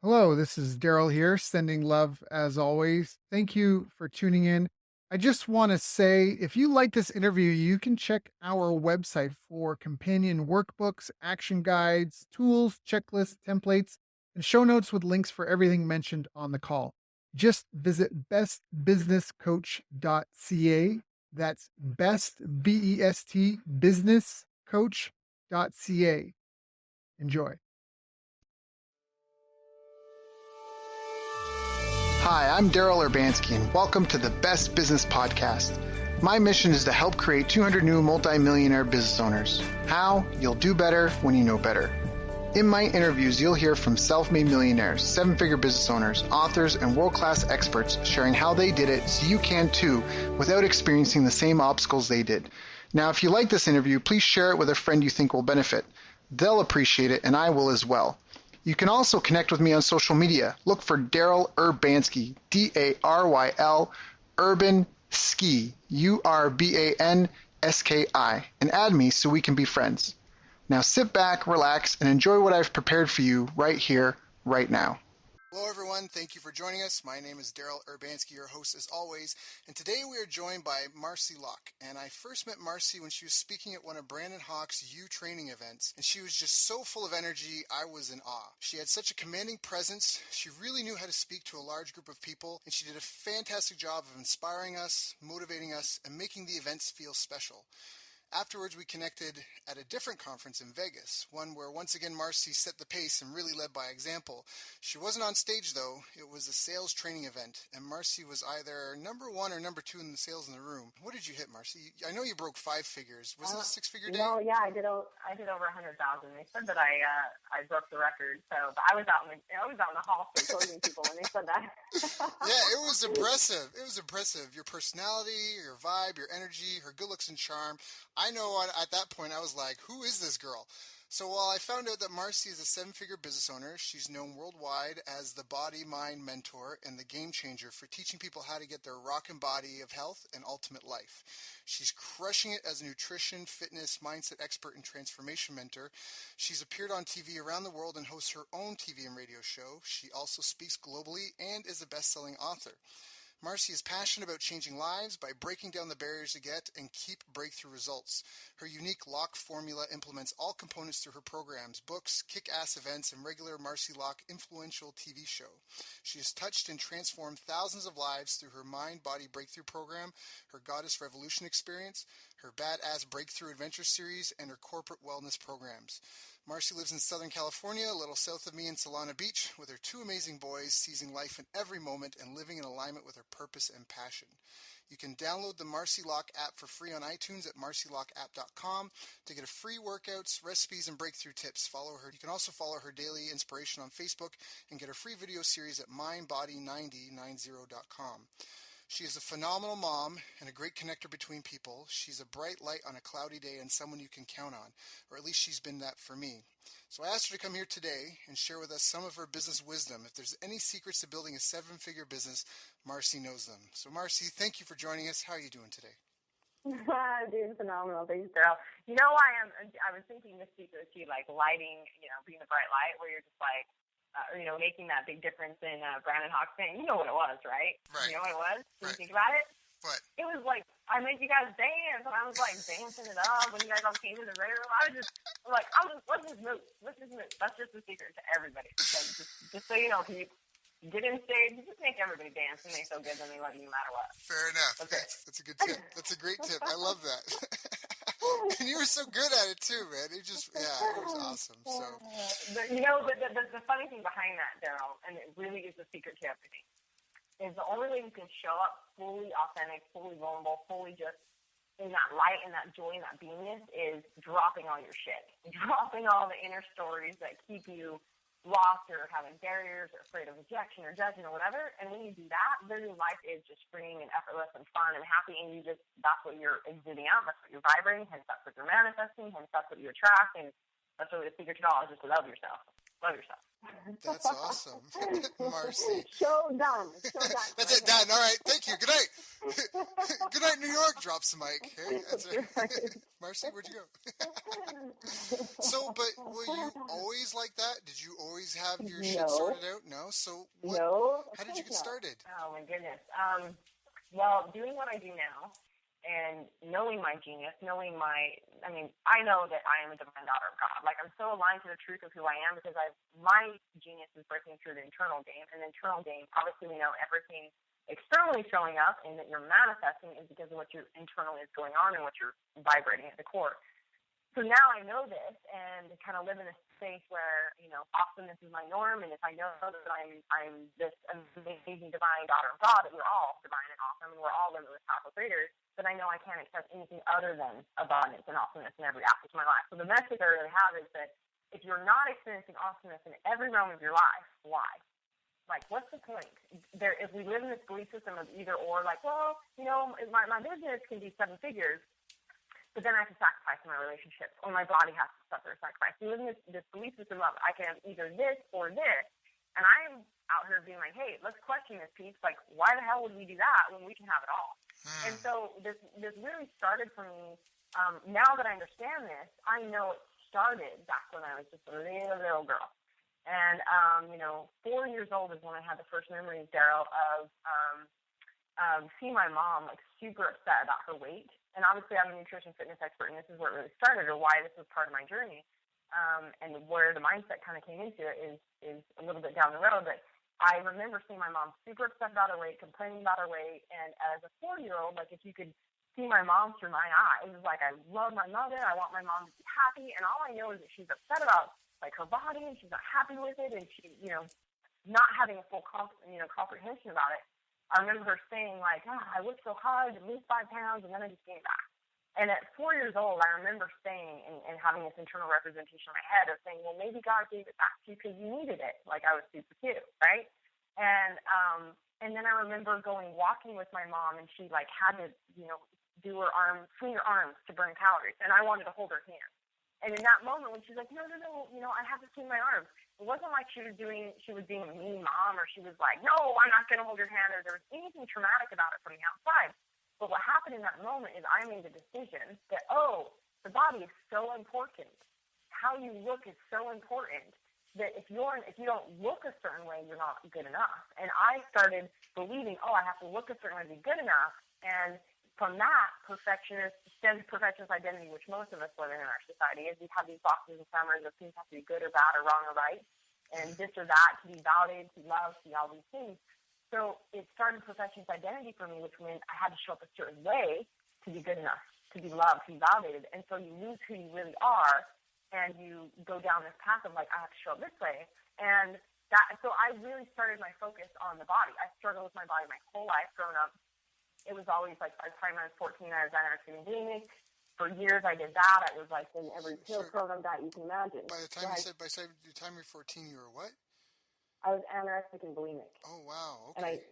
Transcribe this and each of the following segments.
Hello, this is Daryl here, sending love as always. Thank you for tuning in. I just want to say if you like this interview, you can check our website for companion workbooks, action guides, tools, checklists, templates, and show notes with links for everything mentioned on the call. Just visit bestbusinesscoach.ca. That's best, B-E-S-T, businesscoach.ca. Enjoy. Hi, I'm Daryl Urbanski, and welcome to the Best Business Podcast. My mission is to help create 200 new multimillionaire business owners. How? You'll do better when you know better. In my interviews, you'll hear from self-made millionaires, seven-figure business owners, authors, and world-class experts sharing how they did it so you can too without experiencing the same obstacles they did. Now, if you like this interview, please share it with a friend you think will benefit. They'll appreciate it, and I will as well. You can also connect with me on social media. Look for Daryl Urbanski, D-A-R-Y-L, Urban Ski, U-R-B-A-N-S-K-I, and add me so we can be friends. Now sit back, relax, and enjoy what I've prepared for you right here, right now. Hello, everyone. Thank you for joining us. My name is Daryl Urbanski, your host as always. And today we are joined by Marci Lock. And I first met Marci when she was speaking at one of Brandon Hawk's U training events. And she was just so full of energy, I was in awe. She had such a commanding presence. She really knew how to speak to a large group of people. And she did a fantastic job of inspiring us, motivating us, and making the events feel special. Afterwards, we connected at a different conference in Vegas, one where once again Marci set the pace and really led by example. She wasn't on stage though, it was a sales training event, and Marci was either number one or number two in the sales in the room. What did you hit, Marci? I know you broke 5 figures. Was it a 6-figure day? No, yeah, I did over 100,000. They said that I broke the record, so but I was out in the hall closing people when they said that. Yeah, it was impressive. It was impressive. Your personality, your vibe, your energy, her good looks and charm. I know at that point I was like, who is this girl? So while I found out that Marci is a 7-figure business owner, she's known worldwide as the body-mind mentor and the game changer for teaching people how to get their rockin' body of health and ultimate life. She's crushing it as a nutrition, fitness, mindset expert and transformation mentor. She's appeared on TV around the world and hosts her own TV and radio show. She also speaks globally and is a best-selling author. Marci is passionate about changing lives by breaking down the barriers to get and keep breakthrough results. Her unique Lock formula implements all components through her programs, books, kick-ass events, and regular Marci Lock influential TV show. She has touched and transformed thousands of lives through her Mind-Body Breakthrough program, her Goddess Revolution experience, her Badass Breakthrough Adventure series, and her corporate wellness programs. Marci lives in Southern California, a little south of me in Solana Beach, with her 2 amazing boys, seizing life in every moment and living in alignment with her purpose and passion. You can download the Marci Lock app for free on iTunes at marcilockapp.com to get a free workouts, recipes, and breakthrough tips. Follow her. You can also follow her daily inspiration on Facebook and get a free video series at mindbody9090.com. She is a phenomenal mom and a great connector between people. She's a bright light on a cloudy day and someone you can count on, or at least she's been that for me. So I asked her to come here today and share with us some of her business wisdom. If there's any secrets to building a 7-figure business, Marci knows them. So Marci, thank you for joining us. How are you doing today? Doing phenomenal. Thanks, Daryl. You know, I was thinking this week with you, like lighting, being the bright light, where you're just like, making that big difference in Brandon Hawk's thing. You know what it was, right? Right. You know what it was? Did Right. you think about it? What? It was like, I made you guys dance, and I was like dancing it up when you guys all came in the room. Let's just move. Let's just move. That's just the secret to everybody. So just so you know, if you get in stage, just make everybody dance, and they feel good, then they love you no matter what. Fair enough. That's a good tip. That's a great tip. I love that. And you were so good at it too, man. It was awesome. So, the funny thing behind that, Daryl, and it really is the secret to everything, is the only way you can show up fully authentic, fully vulnerable, fully just in that light and that joy and that beingness is dropping all your shit, dropping all the inner stories that keep you lost or having barriers or afraid of rejection or judgment or whatever. And when you do that, then your life is just freeing and effortless and fun and happy, and that's what you're exuding out, that's what you're vibrating, hence that's what you're manifesting, hence that's what you attract, and that's really the secret to it all, is just to love yourself. Love yourself. That's awesome. Marci. Show done. Show done. That's Right it, done. All right. Thank you. Good night. Good night, New York. Drops the mic. Hey, that's here. right. Marci, where'd you go? So, but were you always like that? Did you always have your shit No. sorted out? No. So, what? No, of How did you course get not. started? Oh my goodness. Well, doing what I do now and knowing my genius, I know that I am a divine daughter of God. Like I'm so aligned to the truth of who I am because my genius is breaking through the internal game, and the internal game, obviously we know everything externally showing up and that you're manifesting is because of what your internally is going on and what you're vibrating at the core. So now I know this and kind of live in a space where, awesomeness is my norm. And if I know that I'm this amazing divine daughter of God, that we're all divine and awesome and we're all limitless powerful creators, then I know I can't accept anything other than abundance and awesomeness in every aspect of my life. So the message I really have is that if you're not experiencing awesomeness in every realm of your life, why? Like, what's the point? If we live in this belief system of either or, like, well, my business can be 7 figures, but then I have to sacrifice in my relationships, or my body has to suffer a sacrifice. We live in this belief system of I can have either this or this, and I'm out here being like, hey, let's question this piece. Like, why the hell would we do that when we can have it all? And so this really started for me. Now that I understand this, I know it started back when I was just a little girl. And, 4 years old is when I had the first memories, Daryl, of seeing my mom, like, super upset about her weight. And obviously I'm a nutrition fitness expert, and this is where it really started, or why this was part of my journey. And where the mindset kind of came into it is a little bit down the road. But I remember seeing my mom super upset about her weight, complaining about her weight. And as a 4-year-old, like, if you could see my mom through my eyes, it was like, I love my mother. I want my mom to be happy. And all I know is that she's upset about, like, her body, and she's not happy with it. And she, not having a full, comprehension about it. I remember her saying, like, I worked so hard to lose 5 pounds, and then I just gained back. And at 4 years old, I remember saying and having this internal representation in my head of saying, well, maybe God gave it back to you because you needed it. Like, I was super cute, right? And then I remember walking with my mom, and she, like, had to, do her arms, swing her arms to burn calories. And I wanted to hold her hand. And in that moment, when she's like, no, I have to swing my arms. It wasn't like she was being a mean mom, or she was like, no, I'm not going to hold your hand, or there was anything traumatic about it from the outside. But what happened in that moment is I made the decision that, the body is so important. How you look is so important that if you don't look a certain way, you're not good enough. And I started believing, I have to look a certain way to be good enough. And from that, perfectionist identity, which most of us live in our society, is we have these boxes and summaries of things have to be good or bad or wrong or right, and this or that, to be validated, to be loved, to be all these things. So it started perfectionist identity for me, which meant I had to show up a certain way to be good enough, to be loved, to be validated. And so you lose who you really are, and you go down this path of, like, I have to show up this way. And so I really started my focus on the body. I struggled with my body my whole life growing up. It was always like, by the time I was 14, I was anorexic and bulimic. For years, I did that. I was, like, in every pill program that you can imagine. By the time you're 14, you were what? I was anorexic and bulimic. Oh, wow. Okay.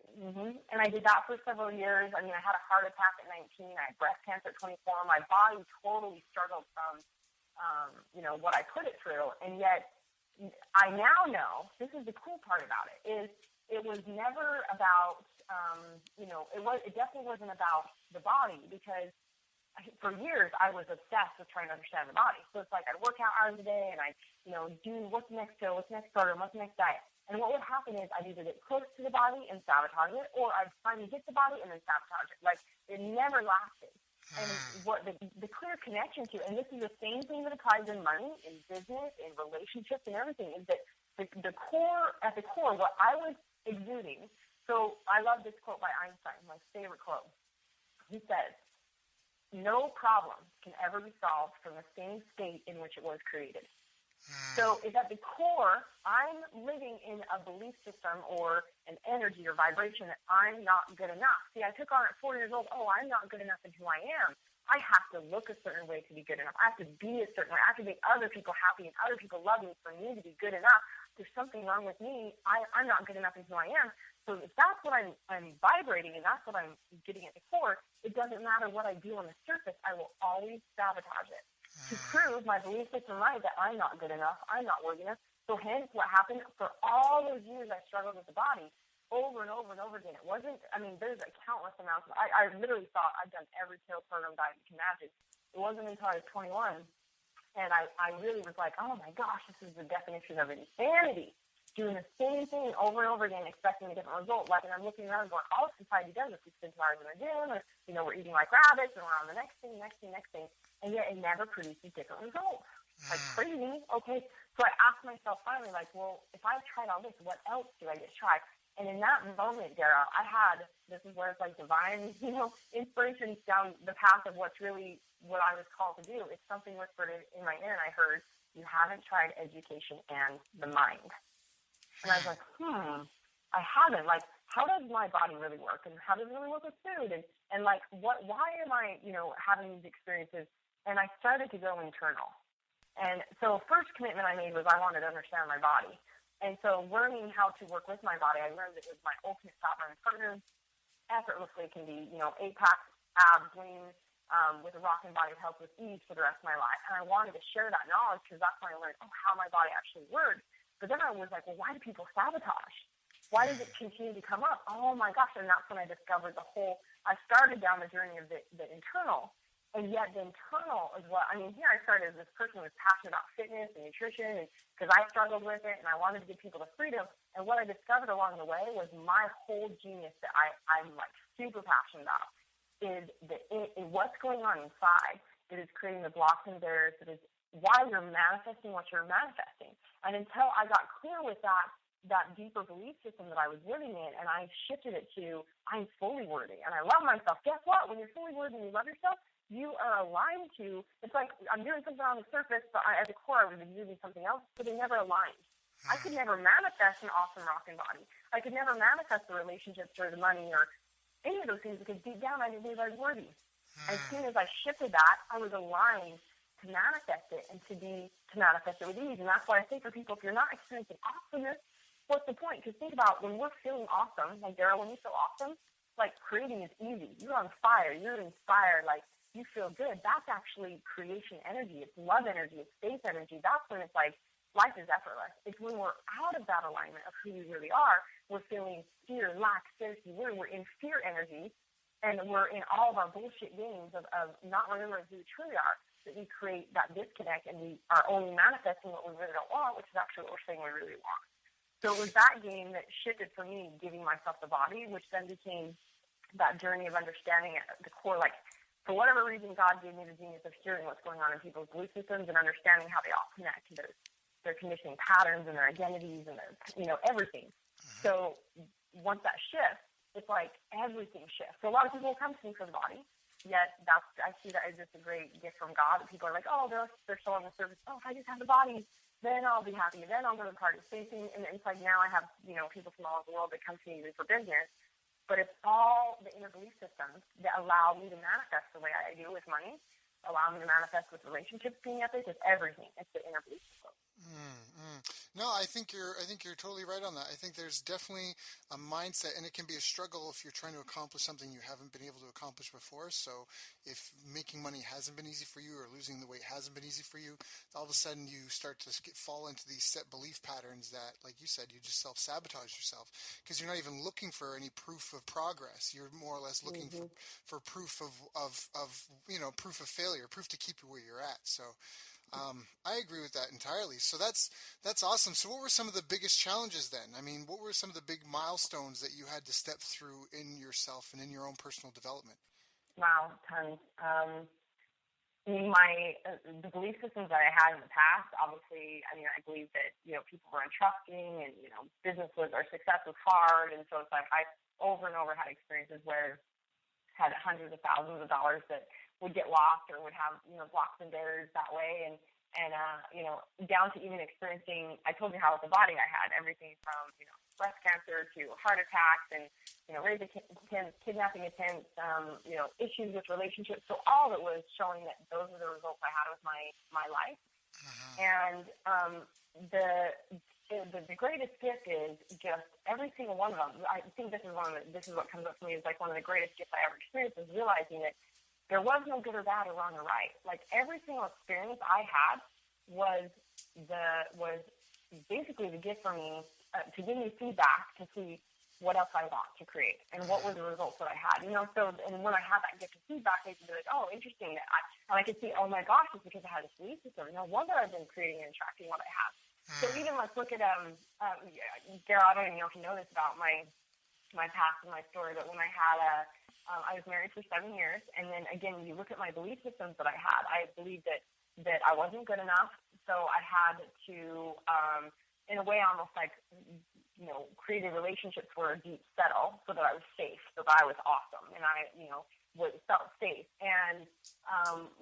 And I did that for several years. I mean, I had a heart attack at 19. I had breast cancer at 24. My body totally struggled from, what I put it through. And yet, I now know, this is the cool part about it, is it was never about, it definitely wasn't about the body, because for years I was obsessed with trying to understand the body. So it's like I'd work out hours a day, and I'd, do what's next pill, what's next program, what's next diet. And what would happen is I'd either get close to the body and sabotage it, or I'd finally get the body and then sabotage it. Like, it never lasted. And what the clear connection to, and this is the same thing that applies in money, in business, in relationships, and everything, is that at the core, what I was exuding. So I love this quote by Einstein, my favorite quote. He says, no problem can ever be solved from the same state in which it was created. So if at the core, I'm living in a belief system or an energy or vibration that I'm not good enough. See, I took on at 4 years old, I'm not good enough in who I am. I have to look a certain way to be good enough. I have to be a certain way. I have to make other people happy and other people love me for me to be good enough. There's something wrong with me. I'm not good enough in who I am. So if that's what I'm vibrating and that's what I'm getting at the core, it doesn't matter what I do on the surface. I will always sabotage it to prove my belief system right that I'm not good enough, I'm not worthy enough, So hence what happened for all those years I struggled with the body over and over and over again. It wasn't, I mean, there's a countless amounts of, I literally thought I'd done every pill program diet you can imagine. It wasn't until I was 21 and I really was like, oh my gosh, this is the definition of insanity. Doing the same thing over and over again, expecting a different result. Like, and I'm looking around going, all society does is we spend 2 hours in the gym, or, we're eating like rabbits, and we're on the next thing. And yet it never produces different results. Like crazy. Okay. So I asked myself finally, like, well, if I've tried all this, what else do I get to try? And in that moment, Daryl, this is where it's like divine, inspiration down the path of what's really what I was called to do. It's something whispered in my ear, and I heard, you haven't tried education and the mind. And I was like, I haven't. Like, how does my body really work? And how does it really work with food? And like, why am I, having these experiences? And I started to go internal. And so first commitment I made was I wanted to understand my body. And so learning how to work with my body, I learned it was my ultimate top-running partner. Effortlessly can be, 8-pack, abs, lean, with a rocking body of health with ease for the rest of my life. And I wanted to share that knowledge because that's when I learned, how my body actually works. But then I was like, well, why do people sabotage? Why does it continue to come up? Oh, my gosh. And that's when I discovered I started down the journey of the internal. And yet the internal is here I started as this person who was passionate about fitness and nutrition because I struggled with it and I wanted to give people the freedom. And what I discovered along the way was my whole genius that I'm like super passionate about is what's going on inside that is creating the blocks and barriers that is why you're manifesting what you're manifesting. And until I got clear with that deeper belief system that I was living in, and I shifted it to, I'm fully worthy, and I love myself. Guess what? When you're fully worthy and you love yourself, you are aligned to, it's like I'm doing something on the surface, but at the core I was exuding something else, but they never aligned. I could never manifest an awesome rocking body. I could never manifest the relationships or the money or any of those things because deep down I didn't believe I was worthy. As soon as I shifted that, I was aligned to manifest it and to manifest it with ease. And that's why I say for people, if you're not experiencing awesomeness, what's the point? Because think about when we're feeling awesome, like Daryl, when you feel awesome, like creating is easy. You're on fire. You're inspired. Like you feel good. That's actually creation energy. It's love energy. It's faith energy. That's when it's like life is effortless. It's when we're out of that alignment of who we really are, we're feeling fear, lack, scarcity. We're in fear energy, and we're in all of our bullshit games of not remembering who we truly are. That we create that disconnect and we are only manifesting what we really don't want, which is actually what we're saying we really want. So it was that game that shifted for me, giving myself the body, which then became that journey of understanding at the core, like for whatever reason, God gave me the genius of hearing what's going on in people's belief systems and understanding how they all connect to their conditioning patterns and their identities and their, everything. So once that shifts, it's like everything shifts. So a lot of people will come to me for the body. Yet I see that as just a great gift from God. That people are like, oh, they're so on the surface. Oh, if I just have the body, then I'll be happy. Then I'll go to the party. Same thing. And it's like now I have, people from all over the world that come to me even for business. But it's all the inner belief systems that allow me to manifest the way I do with money, allow me to manifest with relationships being epic. It's everything. It's the inner belief system. No, I think you're totally right on that. I think there's definitely a mindset, and it can be a struggle if you're trying to accomplish something you haven't been able to accomplish before. So if making money hasn't been easy for you or losing the weight hasn't been easy for you, all of a sudden you start to fall into these set belief patterns that, like you said, you just self-sabotage yourself because you're not even looking for any proof of progress. You're more or less looking for proof of proof of failure, proof to keep you where you're at. So I agree with that entirely. So that's awesome. So what were some of the biggest challenges then? I mean, what were some of the big milestones that you had to step through in yourself and in your own personal development? Wow, tons. The belief systems that I had in the past, obviously, I believe that, people were untrusting and, business or success was hard. And so it's like I over and over had experiences where I had hundreds of thousands of dollars that would get lost or would have, blocks and barriers that way. And down to even experiencing, I told you how with the body I had everything from, breast cancer to heart attacks and, rape attempts, kidnapping attempts, issues with relationships. So all of it was showing that those were the results I had with my life. And the greatest gift is just every single one of them. I think this is what comes up for me is like one of the greatest gifts I ever experienced is realizing that there was no good or bad or wrong or right. Like every single experience I had was basically the gift for me to give me feedback to see what else I want to create and what were the results that I had. So and when I had that gift of feedback, I could be like, oh, interesting. And I could see, oh my gosh, it's because I had this belief system. No wonder I've been creating and attracting what I have. So even let's look at Daryl, I don't even know if you know this about my past and my story, but when I had I was married for 7 years, and then again, you look at my belief systems that I had. I believed that I wasn't good enough, so I had to, in a way, almost like, create a relationship for a deep settle, so that I was safe, so that I was awesome, and I, felt safe. And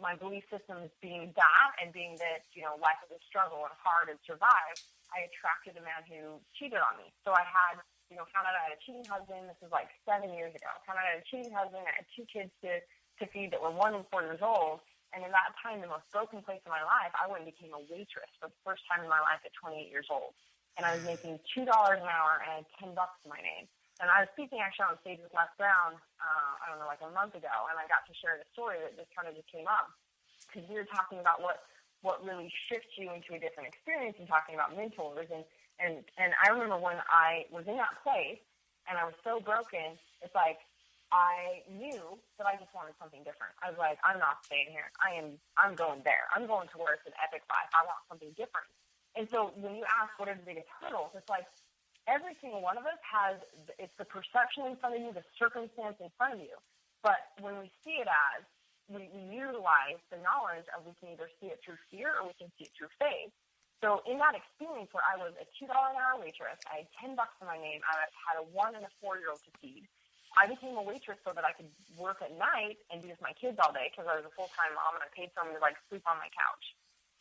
my belief systems being that, and being that, life is a struggle and hard and survive, I attracted a man who cheated on me. So I had, found out I had a cheating husband. This was like 7 years ago. Found out I had a cheating husband. I had 2 kids to feed that were 1 and 4 years old. And in that time, the most broken place in my life, I went and became a waitress for the first time in my life at 28 years old. And I was making $2 an hour and I had $10 to my name. And I was speaking actually on stage with Les Brown, I don't know, like a month ago, and I got to share the story that just kind of just came up. Because we were talking about what really shifts you into a different experience and talking about mentors. And I remember when I was in that place and I was so broken, it's like I knew that I just wanted something different. I was like, I'm not staying here. I'm going there. I'm going to where it's an epic life. I want something different. And so when you ask what are the biggest hurdles, it's like every single one of us it's the perception in front of you, the circumstance in front of you. But when we see it as, we utilize the knowledge of we can either see it through fear or we can see it through faith. So in that experience where I was a $2 an hour waitress, I had $10 to my name, I had a 1 and a 4-year-old to feed. I became a waitress so that I could work at night and be with my kids all day because I was a full-time mom and I paid someone to sleep on my couch.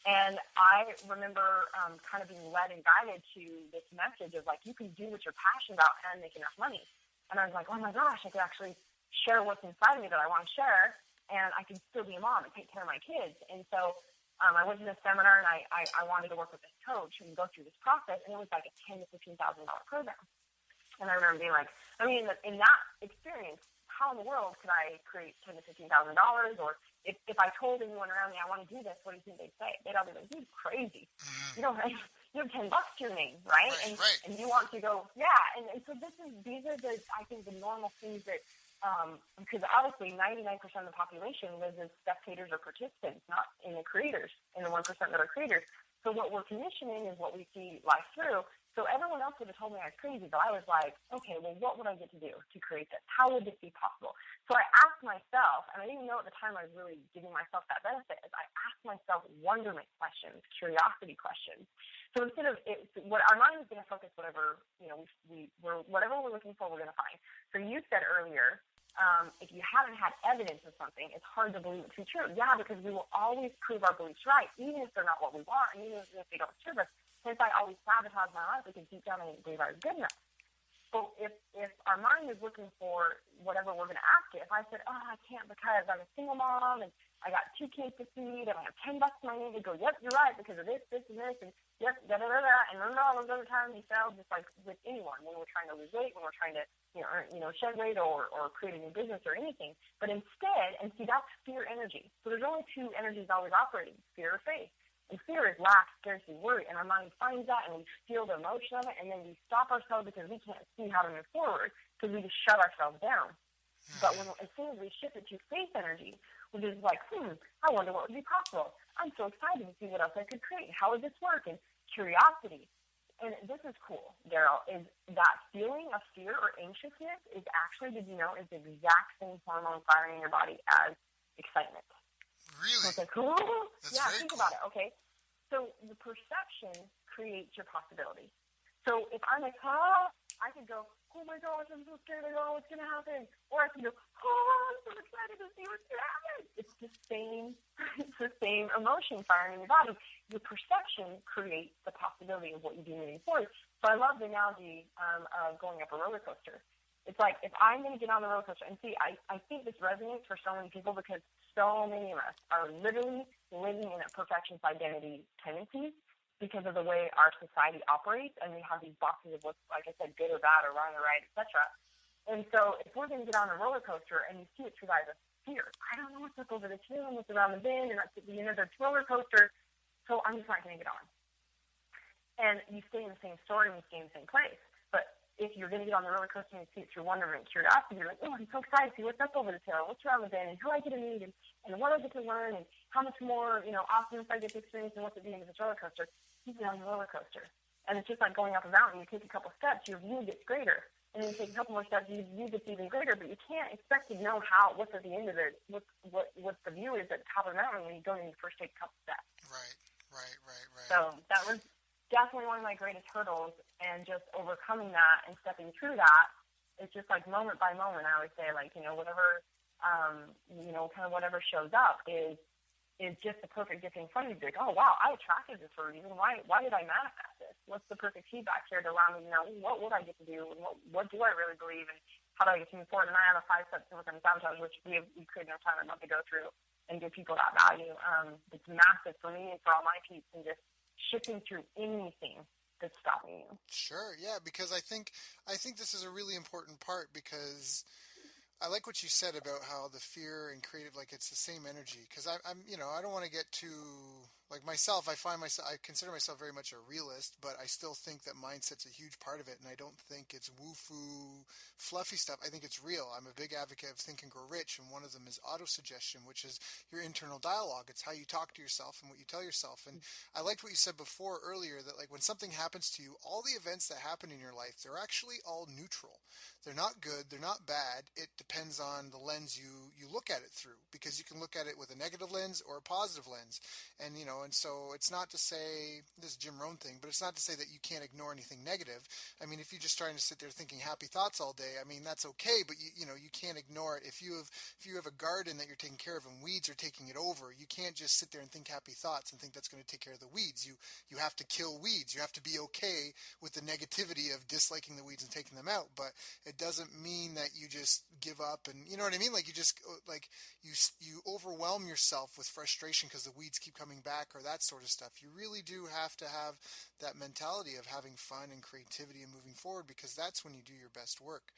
And I remember kind of being led and guided to this message of you can do what you're passionate about and make enough money. And I was like, oh my gosh, I could actually share what's inside of me that I want to share, and I can still be a mom and take care of my kids. And so I went to this seminar, and I wanted to work with this coach and go through this process, and it was like a $10,000 to $15,000 program. And I remember being like, in that experience, how in the world could I create $10,000 to $15,000? Or if I told anyone around me I want to do this, what do you think they'd say? They'd all be like, "You're crazy. You have $10 to your name, right? And you want to go, yeah." And so these are I think the normal things that. Because obviously 99% of the population lives as spectators or participants, not in the creators, in the 1% that are creators. So what we're conditioning is what we see life through. So everyone else would have told me I was crazy, but I was like, okay, well, what would I get to do to create this? How would this be possible? So I asked myself, and I didn't know at the time I was really giving myself that benefit, is I asked myself wonderment questions, curiosity questions. So instead of what our mind is going to focus whatever, whatever we're looking for, we're going to find. So you said earlier, if you haven't had evidence of something, it's hard to believe it to be true. Yeah, because we will always prove our beliefs right, even if they're not what we want, and even if they don't serve us. Since I always sabotage my life, because deep down I believe I was good enough. So if our mind is looking for whatever we're going to ask it, if I said, oh, I can't because I'm a single mom, and I got 2 kids to feed, and I have $10 to my name, they go, yep, you're right, because of this, this, and this, and yep, da-da-da-da, and remember all those other times you failed, just like with anyone, when we're trying to lose weight, when we're trying to, shed weight or create a new business or anything. But instead, and see, that's fear energy. So there's only 2 energies always operating, fear or faith. And fear is lack, scarcity, worry, and our mind finds that, and we feel the emotion of it, and then we stop ourselves because we can't see how to move forward, because we just shut ourselves down. But as soon as we shift it to faith energy, which is like, I wonder what would be possible. I'm so excited to see what else I could create. How would this work? And curiosity. And this is cool, Daryl, is that feeling of fear or anxiousness is actually, did you know, is the exact same hormone firing in your body as excitement. Really? So it's like, oh, That's yeah, very think cool. about it, okay? So the perception creates your possibility. So if I'm like, I could go, oh my gosh, I'm so scared, I don't know what's going to happen. Or I can go, I'm so excited to see what's going to happen. It's the same emotion firing in your body. Your perception creates the possibility of what you do moving forward. So I love the analogy of going up a roller coaster. It's like, if I'm going to get on the roller coaster, and see, I think this resonates for so many people because so many of us are literally living in a perfectionist identity tendencies because of the way our society operates, and we have these boxes of what's, like I said, good or bad or wrong or right, etc. And so if we're going to get on a roller coaster and you see it through the eyes of fear, I don't know what's up over the hill and what's around the bend, and that's the end of the roller coaster, so I'm just not going to get on. and you stay in the same story and you stay in the same place. But if you're going to get on the roller coaster and see it through wonderment and curiosity, you're like, oh, I'm so excited to see what's up over the tail, what's around the bend, and who I get to meet, and what I get to learn, and how much more, awesomeness I get to experience, and what's at the end of this roller coaster. You get on the roller coaster. And it's just like going up a mountain. You take a couple steps, your view gets greater. And then you take a couple more steps, your view gets even greater. But you can't expect to know what's at the end of it, what the view is at the top of the mountain when you don't even first take a couple steps. Right. So that was definitely one of my greatest hurdles. And just overcoming that and stepping through that, it's just like moment by moment, I would say, like, whatever, kind of whatever shows up is just the perfect gift in front of you. Like, oh, wow, I attracted this for a reason. Why did I manifest this? What's the perfect feedback here to allow me to know what would I get to do, and what do I really believe, and how do I get to move forward? And I have a 5-step to overcome sabotage, which we created no time enough to go through and give people that value. It's massive for me and for all my peeps, and just shifting through anything that's stopping you. Sure, yeah, because I think this is a really important part, because I like what you said about how the fear and creative, like, it's the same energy. Because I'm, I don't want to get too, like, myself. I consider myself very much a realist, but I still think that mindset's a huge part of it. And I don't think it's woo-foo, fluffy stuff. I think it's real. I'm a big advocate of Think and Grow Rich, and one of them is auto-suggestion, which is your internal dialogue. It's how you talk to yourself and what you tell yourself. And I liked what you said before earlier, that, like, when something happens to you, all the events that happen in your life, they're actually all neutral. They're not good. They're not bad. It depends on the lens you look at it through, because you can look at it with a negative lens or a positive lens. And, and so it's not to say, this is Jim Rohn thing, but it's not to say that you can't ignore anything negative. I mean, if you're just trying to sit there thinking happy thoughts all day, I mean, that's okay, but you can't ignore it. If you have a garden that you're taking care of and weeds are taking it over, you can't just sit there and think happy thoughts and think that's going to take care of the weeds. You have to kill weeds. You have to be okay with the negativity of disliking the weeds and taking them out. But it doesn't mean that you just give up, and you know what I mean? Like, you just, like, you overwhelm yourself with frustration because the weeds keep coming back, or that sort of stuff. You really do have to have that mentality of having fun and creativity and moving forward, because that's when you do your best work.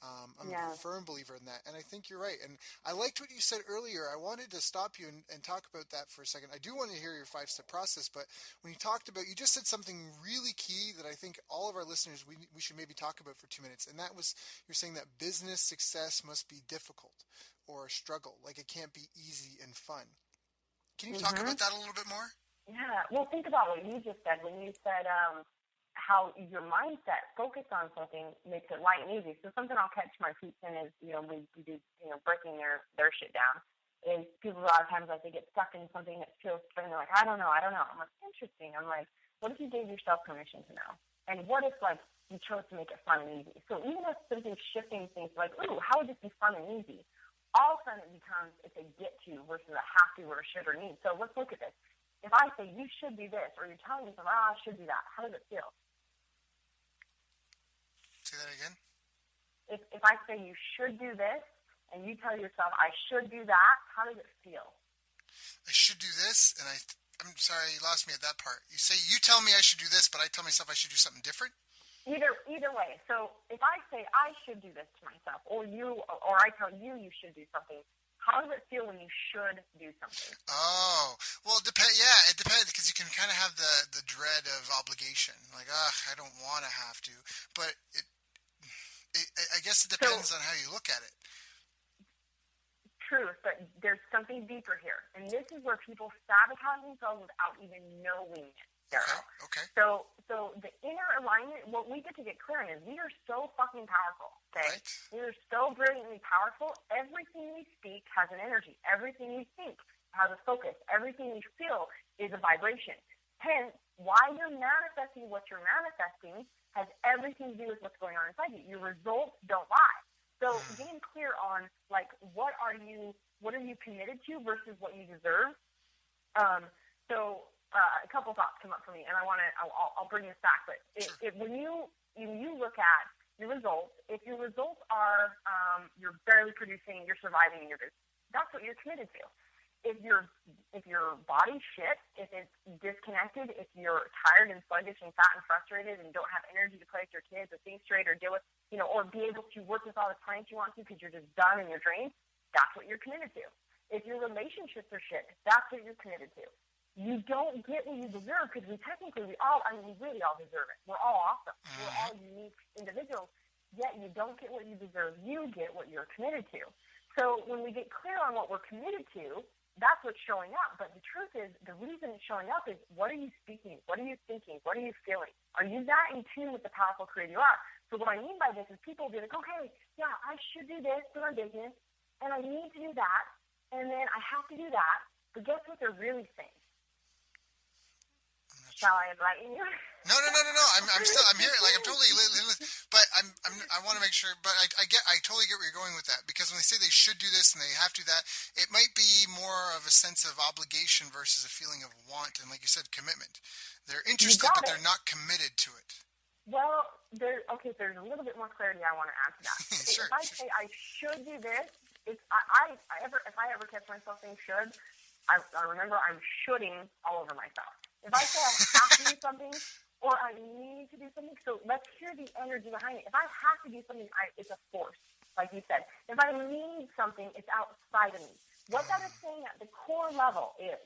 I'm a firm believer in that, and I think you're right. And I liked what you said earlier. I wanted to stop you and talk about that for a second. I do want to hear your 5-step process, but when you talked about, you just said something really key that I think all of our listeners, we should maybe talk about for 2 minutes, and that was, you're saying that business success must be difficult or a struggle. Like, it can't be easy and fun. Can you talk about that a little bit more? Yeah. Well, think about what you just said when you said how your mindset focused on something makes it light and easy. So something I'll catch my peeps in is, we do, breaking their shit down, is people a lot of times, like, they get stuck in something that feels strange. They're like, I don't know. I'm like, interesting. I'm like, what if you gave yourself permission to know? And what if, like, you chose to make it fun and easy? So even if something shifting things, like, ooh, how would this be fun and easy? All of a sudden it becomes, it's a get to versus a have to or a should or need. So let's look at this. If I say you should do this, or you're telling yourself, I should do that, how does it feel? Say that again. If I say you should do this, and you tell yourself I should do that, how does it feel? I should do this, and I'm sorry, you lost me at that part. You say you tell me I should do this, but I tell myself I should do something different? Either way. So if I say I should do this to myself, or I tell you should do something, how does it feel when you should do something? Oh, well, it depends. Yeah, it depends, because you can kind of have the dread of obligation, like, I don't want to have to, but I guess it depends on how you look at it. Truth, but there's something deeper here, and this is where people sabotage themselves without even knowing it. Okay. So the inner alignment, what we get to get clear on is we are so fucking powerful. Okay, right. We are so brilliantly powerful. Everything we speak has an energy. Everything we think has a focus. Everything we feel is a vibration. Hence, why you're manifesting what you're manifesting has everything to do with what's going on inside you. Your results don't lie. So getting clear on, like, what are you committed to versus what you deserve. A couple thoughts come up for me, and I'll bring this back. But when you look at your results, if your results are you're barely producing, you're surviving in your business, that's what you're committed to. If your body's shit, if it's disconnected, if you're tired and sluggish and fat and frustrated and don't have energy to play with your kids or think straight or deal with, or be able to work with all the clients you want to because you're just done and you're drained, that's what you're committed to. If your relationships are shit, that's what you're committed to. You don't get what you deserve because we really all deserve it. We're all awesome. We're Mm-hmm. all unique individuals. Yet you don't get what you deserve. You get what you're committed to. So when we get clear on what we're committed to, that's what's showing up. But the truth is, the reason it's showing up is, what are you speaking? What are you thinking? What are you feeling? Are you that in tune with the powerful creator you are? So what I mean by this is people be like, okay, yeah, I should do this for my business, and I need to do that, and then I have to do that. But guess what they're really saying? Shall I enlighten you? No. I'm here. Like, I'm totally, but I want to make sure. But I totally get where you're going with that, because when they say they should do this and they have to do that, it might be more of a sense of obligation versus a feeling of want, and like you said, commitment. They're interested, but they're not committed to it. Well, there's a little bit more clarity I want to add to that. Sure. If I say I should do this, if I ever catch myself saying should, I remember I'm shoulding all over myself. If I say I have to do something or I need to do something, so let's hear the energy behind it. If I have to do something, it's a force, like you said. If I need something, it's outside of me. What that is saying at the core level is,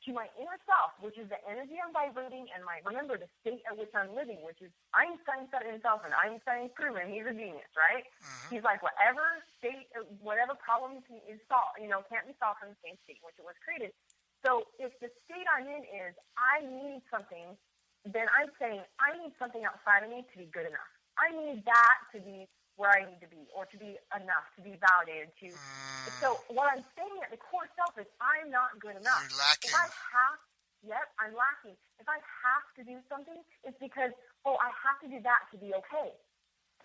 to my inner self, which is the energy I'm vibrating, and remember the state at which I'm living, which is Einstein said it himself, and Einstein's proven he's a genius, right? Mm-hmm. He's like, whatever state, whatever problem is solved, can't be solved from the same state in which it was created. So if the state I'm in is I need something, then I'm saying I need something outside of me to be good enough. I need that to be where I need to be, or to be enough, to be validated. So what I'm saying at the core self is I'm not good enough. You're lacking. I'm lacking. If I have to do something, it's because, I have to do that to be okay.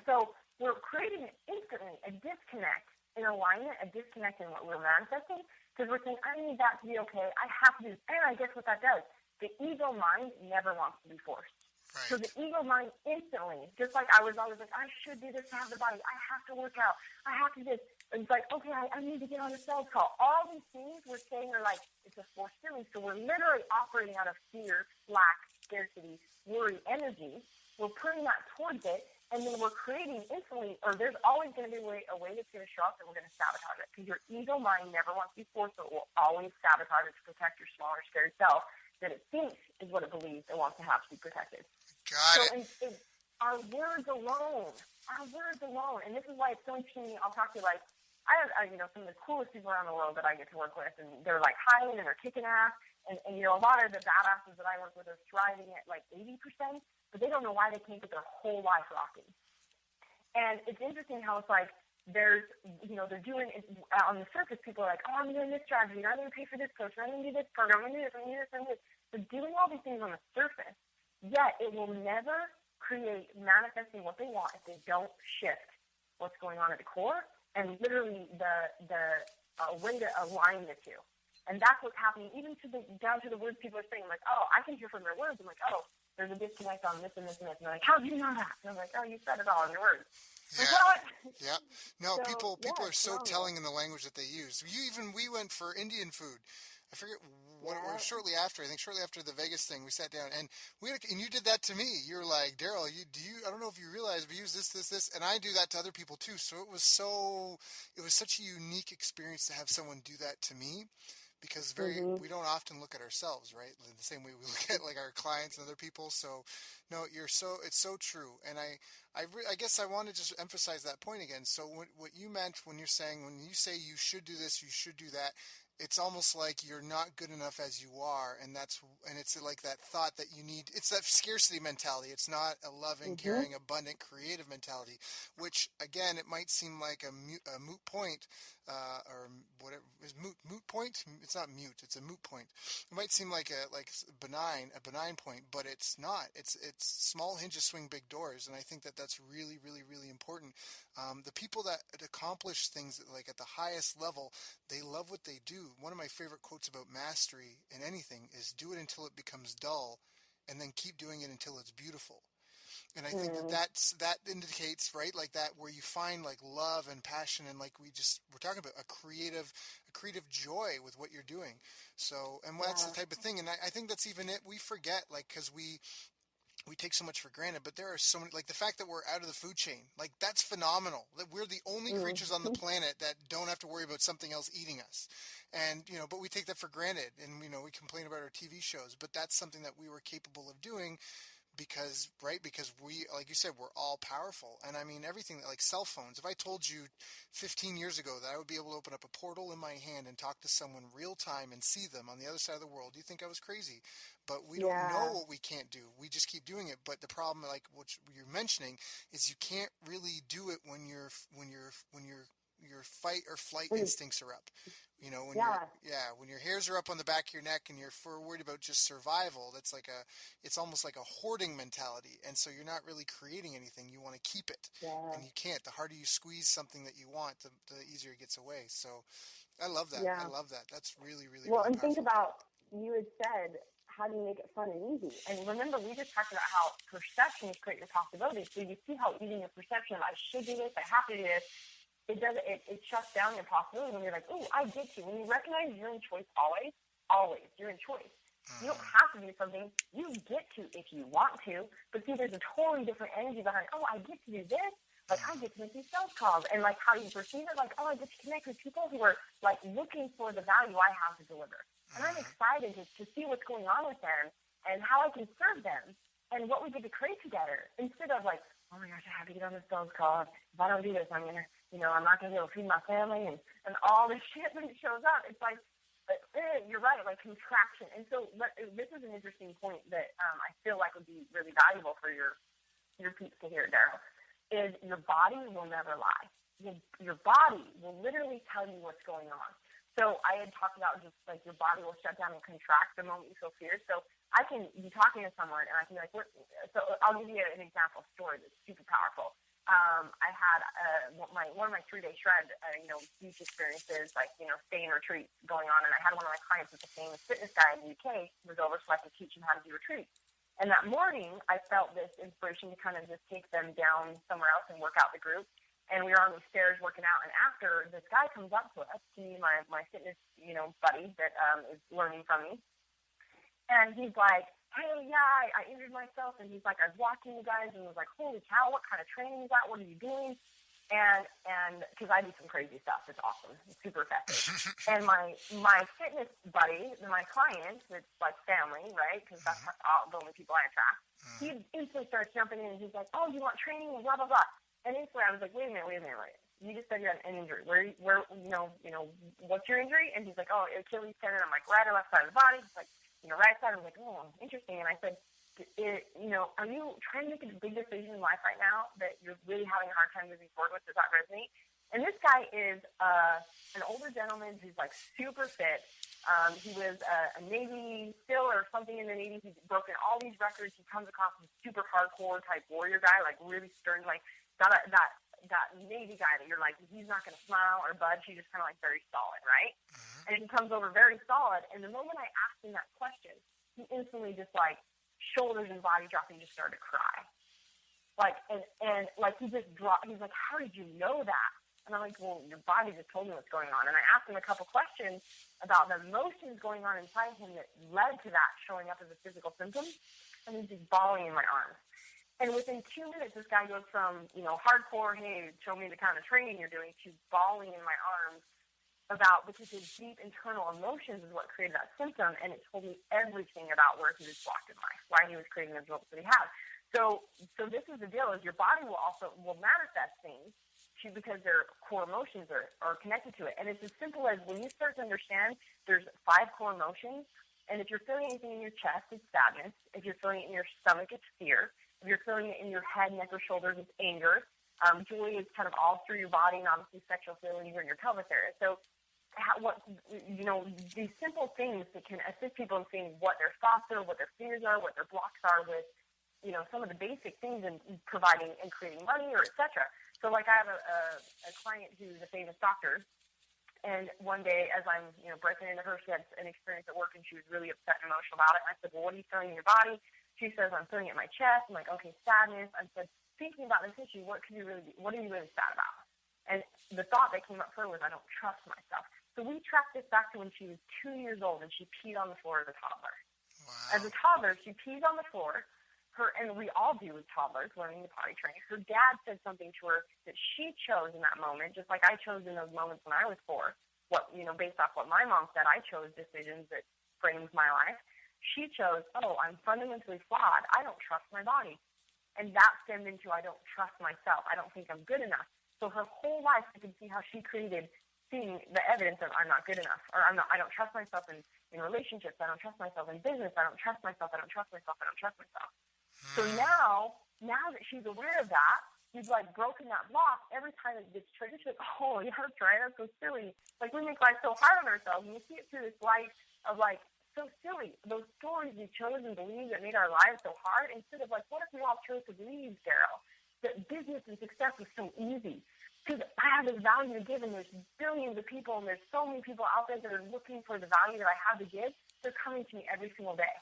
So we're creating instantly a disconnect in alignment, a disconnect in what we're manifesting, because we're saying, I need that to be okay. I have to do this. And I guess what that does, the ego mind never wants to be forced. Right. So the ego mind instantly, just like I was always like, I should do this to have the body. I have to work out. I have to do this. And it's like, okay, I need to get on a sales call. All these things we're saying are like, it's a forced feeling. So we're literally operating out of fear, lack, scarcity, worry, energy. We're putting that towards it. And then we're creating instantly, or there's always going to be a way that's going to show up, and we're going to sabotage it. Because your ego mind never wants to be forced, so it will always sabotage it to protect your smaller, scared self that it thinks is what it believes it wants to have to be protected. Got it. So our words alone, and this is why it's so interesting. I'll talk to you like, I have, some of the coolest people around the world that I get to work with, and they're like highly and they're kicking ass. And a lot of the badasses that I work with are thriving at like 80%, but they don't know why they can't get their whole life rocking. And it's interesting how it's like they're doing it on the surface. People are like, oh, I'm doing this strategy, and I'm going to pay for this coach, and I'm going to do this program, I'm going to do this, I'm going to do this, I'm going to do this. They're doing all these things on the surface, yet it will never create manifesting what they want if they don't shift what's going on at the core and literally the way to align the two. And that's what's happening, even down to the words people are saying. Like, oh, I can hear from their words. I'm like, oh, there's a disconnect on this and this and this. And they're like, how do you know that? And I'm like, oh, you said it all in your words. Yeah. Like, what? Yeah. No, So, people are so phenomenal. telling in the language that they use. We went for Indian food. I forget what it was shortly after. I think shortly after the Vegas thing, we sat down and and you did that to me. You're like, Daryl, I don't know if you realize, but use this, and I do that to other people too. So it was such a unique experience to have someone do that to me. Because we don't often look at ourselves, right? The same way we look at like our clients and other people. So, no, it's so true. And I guess I want to just emphasize that point again. So what you meant when you say you should do this, you should do that, it's almost like you're not good enough as you are, and it's like that thought that you need. It's that scarcity mentality. It's not a loving, caring, abundant, creative mentality. Which again, it might seem like a moot point, or whatever is moot point. It's not mute. It's a moot point. It might seem like a benign point, but it's not. It's small hinges swing big doors, and I think that's really, really, really important. The people that accomplish things like at the highest level, they love what they do. One of my favorite quotes about mastery in anything is do it until it becomes dull, and then keep doing it until it's beautiful. And I think that indicates, right, like that, where you find like love and passion, and like we're talking about a creative joy with what you're doing. So, and that's the type of thing. And I think that's even it. We forget, like, because we take so much for granted, but there are so many, like the fact that we're out of the food chain, like that's phenomenal. That we're the only creatures on the Mm-hmm. planet that don't have to worry about something else eating us. And, but we take that for granted and, we complain about our TV shows, but that's something that we were capable of doing because we, like you said, we're all powerful. And I mean, everything like cell phones. If I told you 15 years ago that I would be able to open up a portal in my hand and talk to someone real time and see them on the other side of the world, you think I was crazy. But we don't know Yeah. what we can't do. We just keep doing it. But the problem, like what you're mentioning, is you can't really do it when your fight or flight Mm, instincts are up. yeah. When your hairs are up on the back of your neck and you're worried about just survival, it's almost like a hoarding mentality. And so you're not really creating anything. You want to keep it, Yeah. and you can't. The harder you squeeze something that you want, the easier it gets away. So I love that. I Yeah. love that. That's really, really, Well, really and think powerful. about, you had said, how do you make it fun and easy? And remember, we just talked about how perceptions create your possibilities. So you see how even your perception of I should do this, I have to do this, it shuts down your possibilities when you're like, oh, I get to. When you recognize you're in choice always, you're in choice. You don't have to do something. You get to if you want to. But see, there's a totally different energy behind, oh, I get to do this. Like, I get to make these sales calls. And, like, how you perceive it, like, oh, I get to connect with people who are, like, looking for the value I have to deliver. And I'm excited to see what's going on with them and how I can serve them and what we get to create together instead of, like, oh, my gosh, I have to get on this sales call. If I don't do this, I'm going to, I'm not going to be able to feed my family and all this shit that shows up. It's like, you're right, like contraction. And so this is an interesting point that I feel like would be really valuable for your peeps to hear, Daryl, is your body will never lie. Your body will literally tell you what's going on. So I had talked about just like your body will shut down and contract the moment you feel fear. So I can be talking to someone and I can be like, so I'll give you an example story that's super powerful. I had one of my 3-day shred, beach experiences, like, stay in retreats going on. And I had one of my clients with the famous fitness guy in the UK was over so I could teach him how to do retreats. And that morning, I felt this inspiration to kind of just take them down somewhere else and work out the group. And we were on the stairs working out. And after, this guy comes up to us, to me, my fitness, buddy that is learning from me. And he's like, hey, yeah, I injured myself. And he's like, I was watching you guys and was like, holy cow, what kind of training is that? What are you doing? And because I do some crazy stuff. It's awesome. It's super effective. And my fitness buddy, my client, it's like family, right? Because that's the only people I attract. He instantly starts jumping in and he's like, oh, you want training and blah, blah, blah. And instantly I was like, wait a minute. You just said you had an injury. Where, what's your injury? And he's like, oh, Achilles tendon. I'm like, right or left side of the body? He's like, right side. I was like, oh, interesting. And I said, are you trying to make a big decision in life right now that you're really having a hard time moving forward with? Does that resonate? And this guy is an older gentleman who's like super fit. He was a Navy SEAL or something in the Navy. He's broken all these records. He comes across as a super hardcore type warrior guy, like really stern, like that Navy guy that you're like, he's not going to smile or budge. He's just kind of like very solid, right? And he comes over very solid. And the moment I asked him that question, he instantly just like shoulders and body dropping, just started to cry. Like, and like he just dropped. He's like, how did you know that? And I'm like, well, your body just told me what's going on. And I asked him a couple questions about the emotions going on inside him that led to that showing up as a physical symptom. And he's just bawling in my arms. And within 2 minutes, this guy goes from, hardcore, hey, show me the kind of training you're doing, to bawling in my arms because his deep internal emotions is what created that symptom. And it told me everything about where he was blocked in life, why he was creating the results that he had. So this is the deal, is your body will manifest things because their core emotions are connected to it. And it's as simple as when you start to understand there's 5 core emotions, and if you're feeling anything in your chest, it's sadness. If you're feeling it in your stomach, it's fear. If you're feeling it in your head, neck, or shoulders, it's anger. Joy is kind of all through your body, and obviously sexual feelings are in your pelvis area. So these simple things that can assist people in seeing what their thoughts are, what their fears are, what their blocks are with, some of the basic things in providing and creating money or et cetera. So like I have a client who's a famous doctor, and one day as I'm, breaking into her, she had an experience at work and she was really upset and emotional about it. And I said, well, what are you feeling in your body? She says, I'm feeling it in my chest. I'm like, okay, sadness. I said, thinking about this issue, what are you really sad about? And the thought that came up for her was, I don't trust myself. So we tracked this back to when she was 2 years old and she peed on the floor as a toddler. Wow. As a toddler, she pees on the floor. and we all do with toddlers learning the potty training. Her dad said something to her that she chose in that moment, just like I chose in those moments when I was 4. Based off what my mom said, I chose decisions that framed my life. She chose, I'm fundamentally flawed. I don't trust my body. And that stemmed into I don't trust myself. I don't think I'm good enough. So her whole life, you can see how she created seeing the evidence of I'm not good enough, or I don't trust myself in relationships. I don't trust myself in business. I don't trust myself. I don't trust myself. I don't trust myself. So now that she's aware of that, she's like broken that block. Every time it gets triggered, she's like, oh, yeah, that's right. That's so silly. Like we make life so hard on ourselves, and you see it through this light of like, so silly. Those stories we chose and believed that made our lives so hard, instead of like, what if we all chose to believe, Daryl, that business and success was so easy? Because I have this value to give, and there's billions of people, and there's so many people out there that are looking for the value that I have to give. They're coming to me every single day.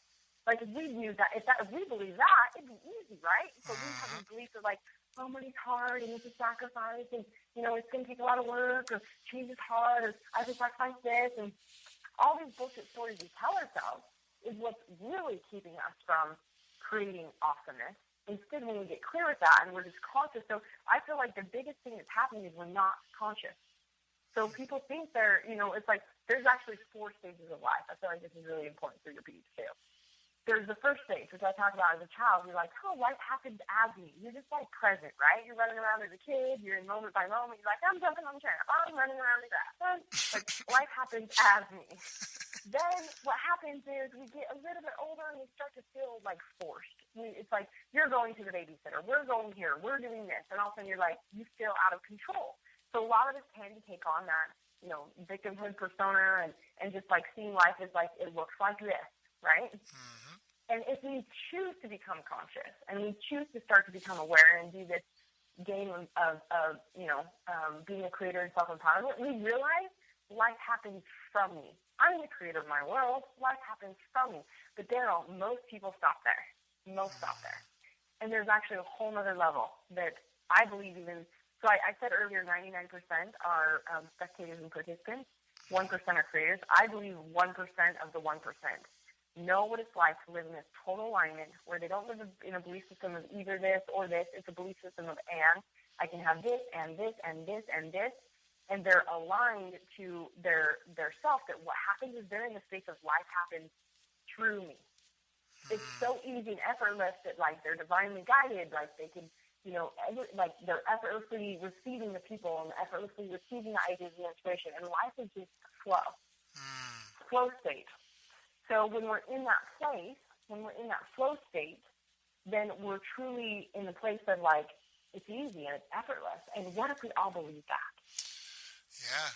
Like if we knew that, if we believe that, it'd be easy, right? So we have these beliefs of like, money's hard, and it's a sacrifice, and it's going to take a lot of work, or change is hard, or I have to sacrifice this, and all these bullshit stories we tell ourselves is what's really keeping us from creating awesomeness. Instead, when we get clear with that and we're just conscious, so I feel like the biggest thing that's happening is we're not conscious. So people think it's like there's actually 4 stages of life. I feel like this is really important for your piece too. There's the first stage, which I talked about as a child. You're like, life happens as me. You're just like present, right? You're running around as a kid. You're in moment by moment. You're like, I'm jumping on the tramp. I'm running around the grass. Like life happens as me. Then what happens is we get a little bit older and we start to feel like forced. It's like you're going to the babysitter. We're going here. We're doing this. And all of a sudden you're like, you feel out of control. So a lot of us tend to take on that, victimhood persona and just like seeing life as like, it looks like this, right? Mm-hmm. And if we choose to become conscious and we choose to start to become aware and do this game of being a creator and self-empowerment, we realize life happens from me. I'm the creator of my world. Life happens from me. But Daryl, most people stop there. Most stop there. And there's actually a whole other level that I believe even. So I said earlier 99% are spectators and participants. 1% are creators. I believe 1% of the 1% know what it's like to live in this total alignment where they don't live in a belief system of either this or this. It's a belief system of and. I can have this and this and this and this. And they're aligned to their self, that what happens is they're in the space of life happens through me. It's so easy and effortless that like they're divinely guided, like they can, like they're effortlessly receiving the people and effortlessly receiving the ideas and inspiration. And life is just flow state. So when we're in that place, when we're in that flow state, then we're truly in the place of like, it's easy and it's effortless. And what if we all believe that? Yeah.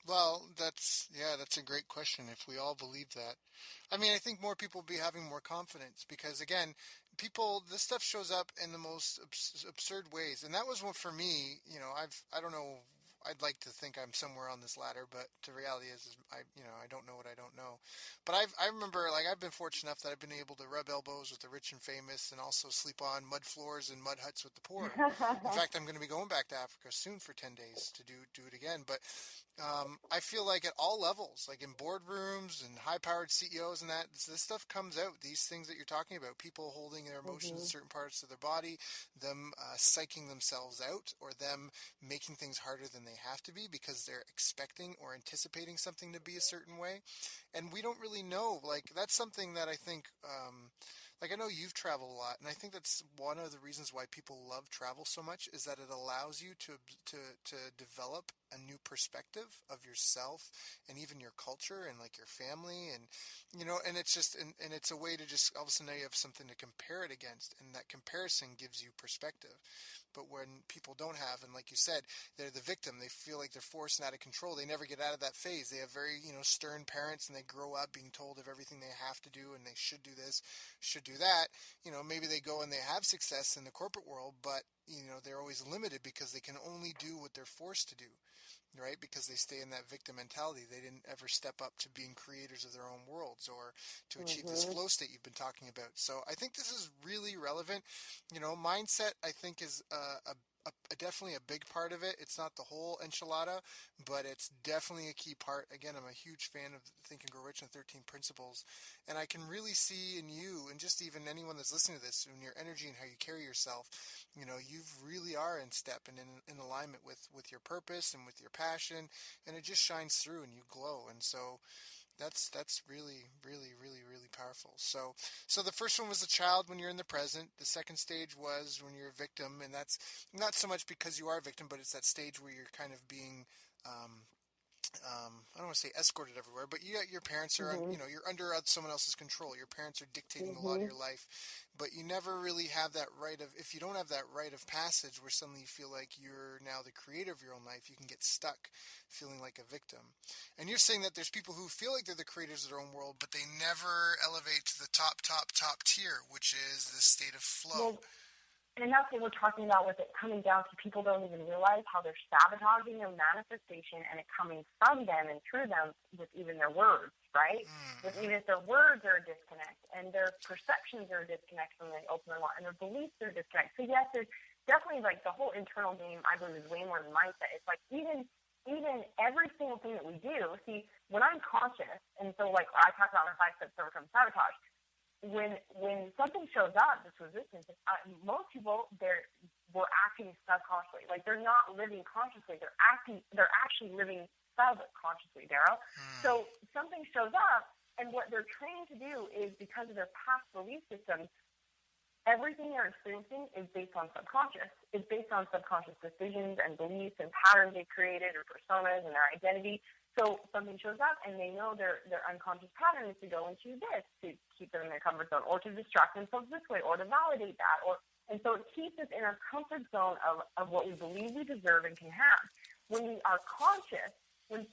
Well, that's a great question. If we all believe that, I mean, I think more people will be having more confidence because again, this stuff shows up in the most absurd ways. And that was one for me, I don't know, I'd like to think I'm somewhere on this ladder, but the reality is I don't know what I don't know. But I remember, like, I've been fortunate enough that I've been able to rub elbows with the rich and famous and also sleep on mud floors and mud huts with the poor. In fact, I'm going to be going back to Africa soon for 10 days to do it again. But I feel like at all levels, like in boardrooms and high-powered CEOs and that, this stuff comes out. These things that you're talking about, people holding their emotions in certain parts of their body, them psyching themselves out, or them making things harder than they have to be because they're expecting or anticipating something to be a certain way. And we don't really know. Like, that's something that I think, like, I know you've traveled a lot, and I think that's one of the reasons why people love travel so much is that it allows you to develop a new perspective of yourself and even your culture and like your family and and it's just and it's a way to just all of a sudden now you have something to compare it against, and that comparison gives you perspective. But when people don't have, and like you said, they're the victim, they feel like they're forced and out of control, they never get out of that phase. They have very stern parents, and they grow up being told of everything they have to do, and they should do this, should do that. Maybe they go and they have success in the corporate world, but they're always limited because they can only do what they're forced to do. right? Because they stay in that victim mentality. They didn't ever step up to being creators of their own worlds or to achieve this Mm-hmm. flow state you've been talking about. So I think this is really relevant. Mindset, I think, is definitely a big part of it. It's not the whole enchilada, but it's definitely a key part. Again, I'm a huge fan of Think and Grow Rich and 13 Principles, and I can really see in you, and just even anyone that's listening to this, in your energy and how you carry yourself, you really are in step and in alignment with your purpose and with your passion, and it just shines through and you glow. And so that's really, really, really, really powerful. So the first one was the child when you're in the present. The second stage was when you're a victim, and that's not so much because you are a victim, but it's that stage where you're kind of being um, I don't want to say escorted everywhere, but your parents are, Mm-hmm. you're under someone else's control. Your parents are dictating a lot of Mm-hmm. your life, but you never really have that right of, if you don't have that rite of passage where suddenly you feel like you're now the creator of your own life, you can get stuck feeling like a victim. And you're saying that there's people who feel like they're the creators of their own world, but they never elevate to the top tier, which is this state of flow. Well, and that's what we're talking about with it coming down to people don't even realize how they're sabotaging their manifestation and it coming from them and through them with even their words, right? With Mm-hmm. even if their words are a disconnect and their perceptions are a disconnect from the open law and their beliefs are a disconnect. So yes, there's definitely like the whole internal game, I believe, is way more than mindset. It's like even every single thing that we do, see, when I'm conscious, and so like I talked about my 5 steps to overcome sabotage, when something shows up, this resistance, most people were acting subconsciously. Like they're not living consciously. They're actually living subconsciously, Daryl. Mm-hmm. So something shows up, and what they're trained to do is because of their past belief systems, everything they're experiencing is based on subconscious. It's based on subconscious decisions and beliefs and patterns they created or personas and their identity. So something shows up and they know their unconscious pattern is to go into this to keep them in their comfort zone or to distract themselves this way or to validate that. And so it keeps us in our comfort zone of what we believe we deserve and can have. When we are conscious, in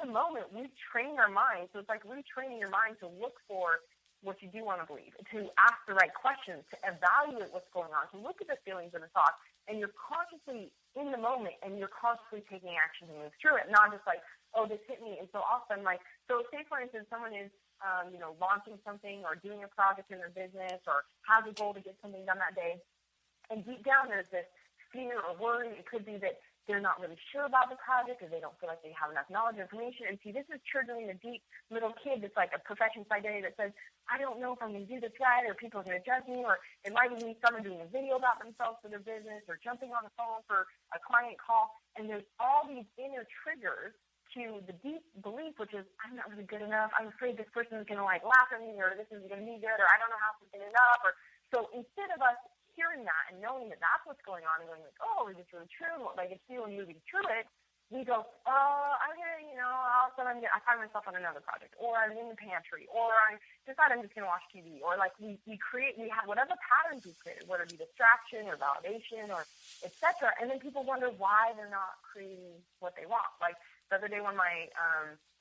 the moment, we train our mind. So it's like retraining your mind to look for what you do want to believe, to ask the right questions, to evaluate what's going on, to look at the feelings and the thoughts, and you're consciously in the moment and you're consciously taking action to move through it, not just like, oh, this hit me, and so often, like, so say, for instance, someone is, launching something or doing a project in their business or has a goal to get something done that day, and deep down there's this fear or worry. It could be that they're not really sure about the project or they don't feel like they have enough knowledge or information. And see, this is triggering a deep little kid that's like a perfectionist identity that says, I don't know if I'm going to do this right, or people are going to judge me, or it might be someone doing a video about themselves for their business or jumping on the phone for a client call. And there's all these inner triggers to the deep belief, which is, I'm not really good enough. I'm afraid this person is going to like laugh at me, or this is going to be good, or I don't know how to do enough. Or so instead of us hearing that and knowing that that's what's going on and going like, oh, is this really true? Like it's feeling moving through it, we go, I'm gonna, all of a sudden I find myself on another project, or I'm in the pantry, or I decide I'm just gonna watch TV, or like we have whatever patterns we created, whether it be distraction or validation or etc. And then people wonder why they're not creating what they want. Like the other day, one of my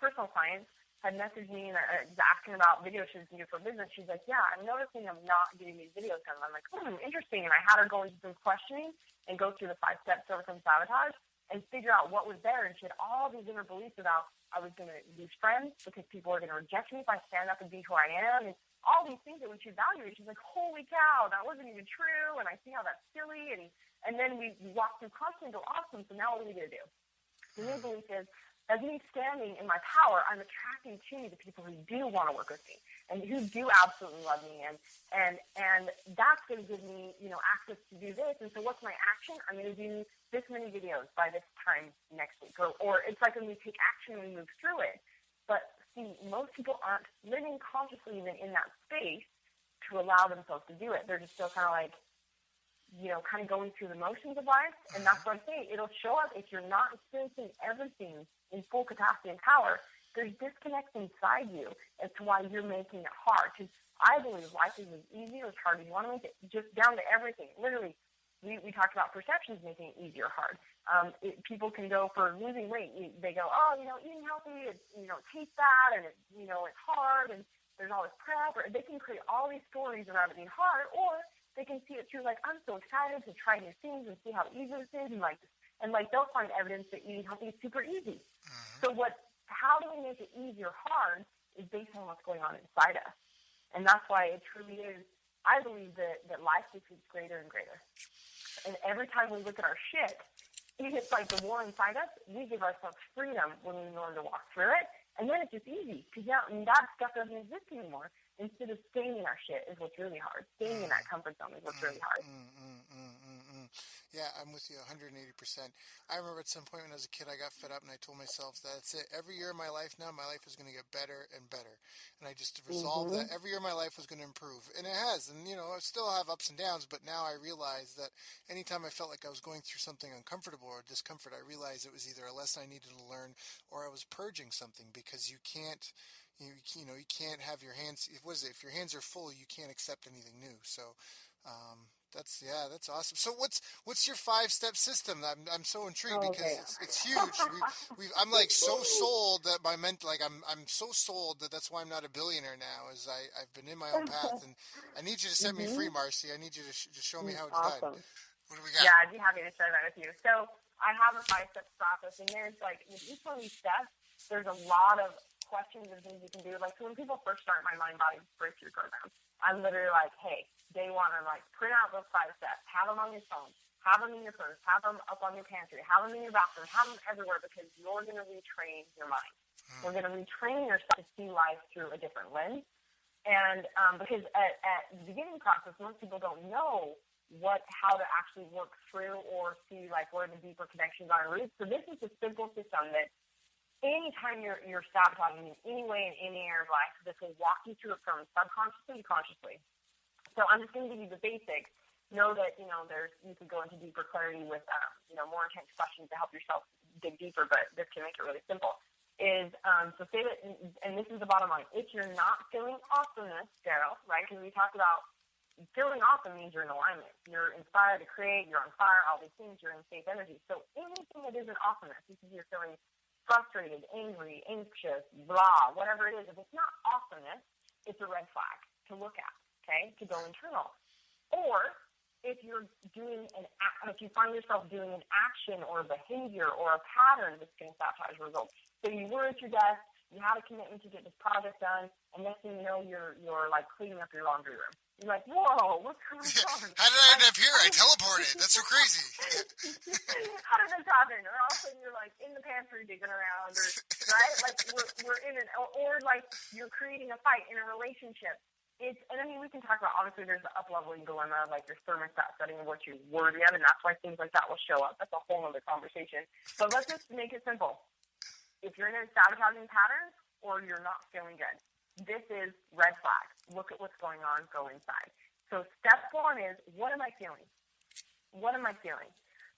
personal clients had messaged me and asking about video shoots you do for business. She's like, yeah, I'm noticing I'm not getting these videos done. I'm like, interesting. And I had her go into some questioning and go through the 5 steps to overcome sabotage and figure out what was there. And she had all these inner beliefs about I was going to lose friends because people are going to reject me if I stand up and be who I am. And all these things that we should evaluate. She's like, holy cow, that wasn't even true. And I see how that's silly. And then we walk through constant and go, awesome. So now what are we going to do? The new belief is, as me standing in my power, I'm attracting to me the people who do want to work with me and who do absolutely love me. And that's going to give me, access to do this. And so what's my action? I'm going to do this many videos by this time next week. Or it's like when we take action and we move through it. But see, most people aren't living consciously even in that space to allow themselves to do it. They're just still kind of like, kind of going through the motions of life. And that's what I'm saying. It'll show up if you're not experiencing everything in full capacity and power. There's disconnects inside you as to why you're making it hard. Because I believe life is as easy or as hard as you want to make it, just down to everything. Literally, we talked about perceptions making it easy or hard. People can go for losing weight. They go, eating healthy, it tastes bad, and it's hard, and there's all this prep. Or they can create all these stories around it being hard, or they can see it through like, I'm so excited to try new things and see how easy this is, and like And like they'll find evidence that eating healthy is super easy. So how do we make it easy or hard is based on what's going on inside us. And that's why it truly is, I believe that life just gets greater and greater. And every time we look at our shit, it's like the war inside us, we give ourselves freedom when we learn to walk through it. And then it's just easy because now that stuff doesn't exist anymore. Instead of staying in our shit is what's really hard. Staying in that comfort zone is what's really hard. Yeah, I'm with you 180%. I remember at some point when I was a kid, I got fed up and I told myself, that's it. Every year of my life now, my life is going to get better and better. And I just resolved that every year of my life was going to improve. And it has. And, I still have ups and downs, but now I realize that anytime I felt like I was going through something uncomfortable or discomfort, I realized it was either a lesson I needed to learn or I was purging something, because you can't, you can't have your hands, if your hands are full, you can't accept anything new. So, that's awesome. So what's your 5-step system? I'm so intrigued because it's huge. I'm like so sold that I'm so sold that that's why I'm not a billionaire now. Is I've been in my own path, and I need you to set me free, Marci. I need you to show me how it's done. What do we got? Yeah, I'd be happy to share that with you. So I have a 5-step process, and there's with each one of these steps, there's a lot of questions and things you can do. Like, so when people first start my mind body breakthrough program, I'm literally like, hey, day one, I'm like, print out those 5 steps, have them on your phone, have them in your purse, have them up on your pantry, have them in your bathroom, have them everywhere, because you're going to retrain your mind. We're going to retrain yourself to see life through a different lens. And because at the beginning process, most people don't know how to actually work through or see where the deeper connections are and roots. So this is a simple system that anytime you're sabotaging in any way in any area of life, this will walk you through it from subconsciously to consciously. So I'm just going to give you the basics. Know that, you could go into deeper clarity with, more intense questions to help yourself dig deeper, but this can make it really simple. So say that, and this is the bottom line, if you're not feeling awesomeness, Daryl, right, because we talked about feeling awesome means you're in alignment. You're inspired to create, you're on fire, all these things, you're in safe energy. So anything that isn't awesomeness, this is you're feeling frustrated, angry, anxious, blah, whatever it is, if it's not awesomeness, it's a red flag to look at, okay, to go internal. Or if if you find yourself doing an action or a behavior or a pattern that's going to sabotage results. So you were at your desk, you had a commitment to get this project done, and next thing you know, you're cleaning up your laundry room. You're like, whoa, what's going on? How did I end up here? I teleported. That's so crazy. How did this happen? Or all of a sudden you're in the pantry digging around, or right? We're in or you're creating a fight in a relationship. And I mean, we can talk about, obviously, there's the up-leveling dilemma, your thermostat setting of what you're worthy of, and that's why things like that will show up. That's a whole other conversation. But let's just make it simple. If you're in a sabotaging pattern or you're not feeling good, this is red flag. Look at what's going on. Go inside. So step one is, what am I feeling? What am I feeling?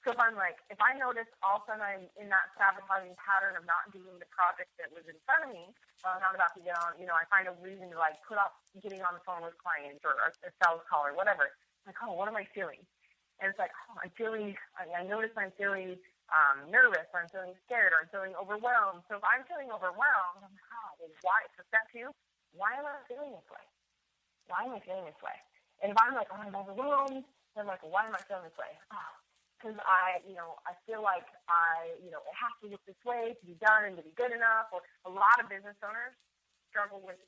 So if I notice all of a sudden I'm in that sabotaging pattern of not doing the project that was in front of me, I'm not about to get on, I find a reason to put off getting on the phone with clients or a sales call or whatever. What am I feeling? And it's I notice I'm feeling nervous, or I'm feeling scared, or I'm feeling overwhelmed. So if I'm feeling overwhelmed, I'm like, why? So step 2, why am I feeling this way? Why am I feeling this way? And if I'm I'm overwhelmed, then I'm why am I feeling this way? Because I feel like it has to look this way to be done and to be good enough. Or a lot of business owners struggle with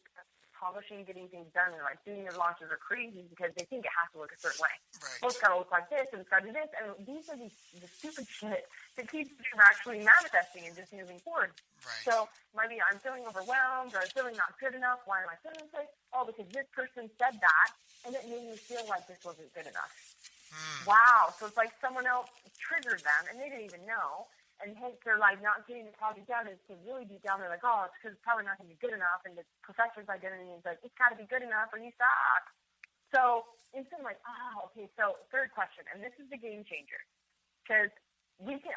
publishing, getting things done, and doing their launches are crazy because they think it has to look a certain way. Right. Well, it's got to look like this, and it's got to do this, and these are the stupid shit that keeps you from actually manifesting and just moving forward. Right. So maybe I'm feeling overwhelmed, or I'm feeling not good enough. Why am I feeling this way? Oh, because this person said that, and it made me feel like this wasn't good enough. Wow. So it's someone else triggered them and they didn't even know, and hence they're not getting the project done. Is to really deep down they're it's because it's probably not going to be good enough, and the professor's identity is it's got to be good enough or you suck. So instead okay. So third question, and this is the game changer, because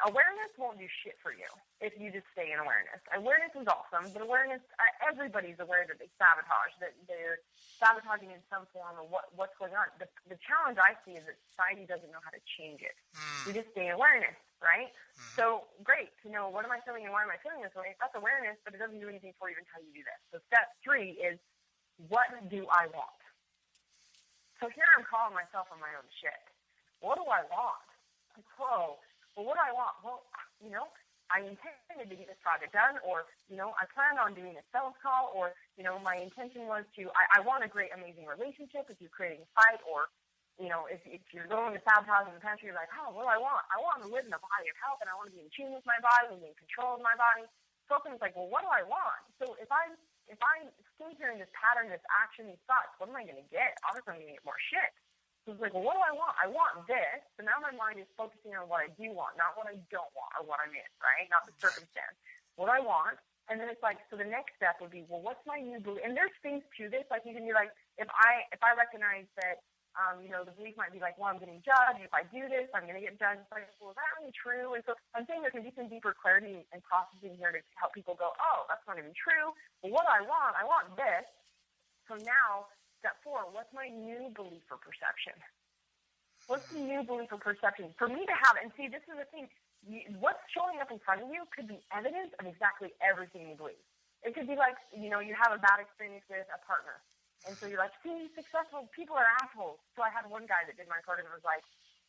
awareness won't do shit for you if you just stay in awareness. Awareness is awesome, but awareness, everybody's aware that they sabotage, that they're sabotaging in some form of what's going on. The challenge I see is that society doesn't know how to change it. We just stay in awareness, right? So great to know, what am I feeling and why am I feeling this way? That's awareness, but it doesn't do anything for you until you do this. So step 3 is, what do I want? So here I'm calling myself on my own shit. What do I want? Whoa. Well, well, what do I want? Well, I intended to get this project done, or, I plan on doing a sales call, or, my intention was I want a great, amazing relationship if you're creating a fight, or, if you're going to sabotage in the country, you're like, oh, what do I want? I want to live in a body of health, and I want to be in tune with my body and be in control of my body. So it's like, well, what do I want? So if I stay here in this pattern, this action, these thoughts, what am I going to get? Obviously, I'm going to get more shit. So it's like, well, what do I want? I want this. So now my mind is focusing on what I do want, not what I don't want or what I'm in, right? Not the circumstance. What I want. And then it's like, so the next step would be, well, what's my new belief? And there's things to this. Like, you can be like, if I recognize that, the belief might be like, well, I'm getting judged. If I do this, I'm going to get judged. It's like, well, is that really true? And so I'm saying there can be some deeper clarity and processing here to help people go, oh, that's not even true. Well, what do I want this. So now, step 4, what's my new belief or perception? What's the new belief or perception? For me to have, and see, this is the thing, what's showing up in front of you could be evidence of exactly everything you believe. It could be like, you have a bad experience with a partner. And so you're like, see, successful people are assholes. So I had one guy that did my program and was like,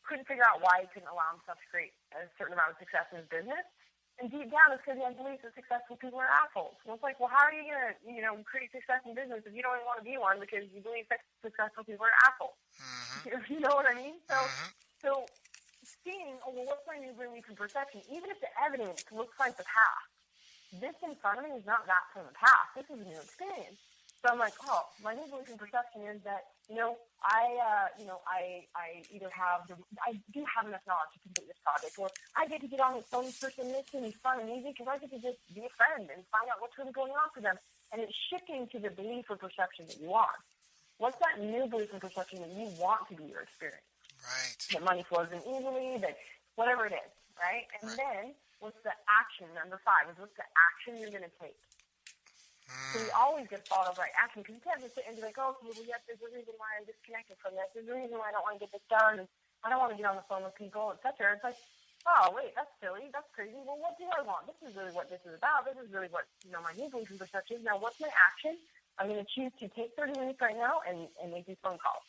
couldn't figure out why he couldn't allow himself to create a certain amount of success in his business. And deep down, it's because he had beliefs that successful people are assholes. And it's like, well, how are you going to, create success in business if you don't even want to be one because you believe that successful people are assholes? Mm-hmm. You know what I mean? So seeing, oh, well, what's my new belief and perception? Even if the evidence looks like the past, this in front of me is not that from the past. This is a new experience. So I'm like, oh, my new belief and perception is that, I do have enough knowledge to complete this project, or I get to get on with some person this and it's fun and easy because I get to just be a friend and find out what's really going on for them. And it's shifting to the belief or perception that you want. What's that new belief and perception that you want to be your experience? Right. That money flows in easily, that whatever it is, right? And then what's the action, number 5, is what's the action you're going to take? So we always get followed by action because you can't just sit and be like, oh, well, yes, there's a reason why I'm disconnected from this. There's a reason why I don't want to get this done. And I don't want to get on the phone with people, etc. It's like, oh, wait, that's silly. That's crazy. Well, what do I want? This is really what this is about. This is really what, my new belief and perception is. Now, what's my action? I'm going to choose to take 30 minutes right now and make these phone calls.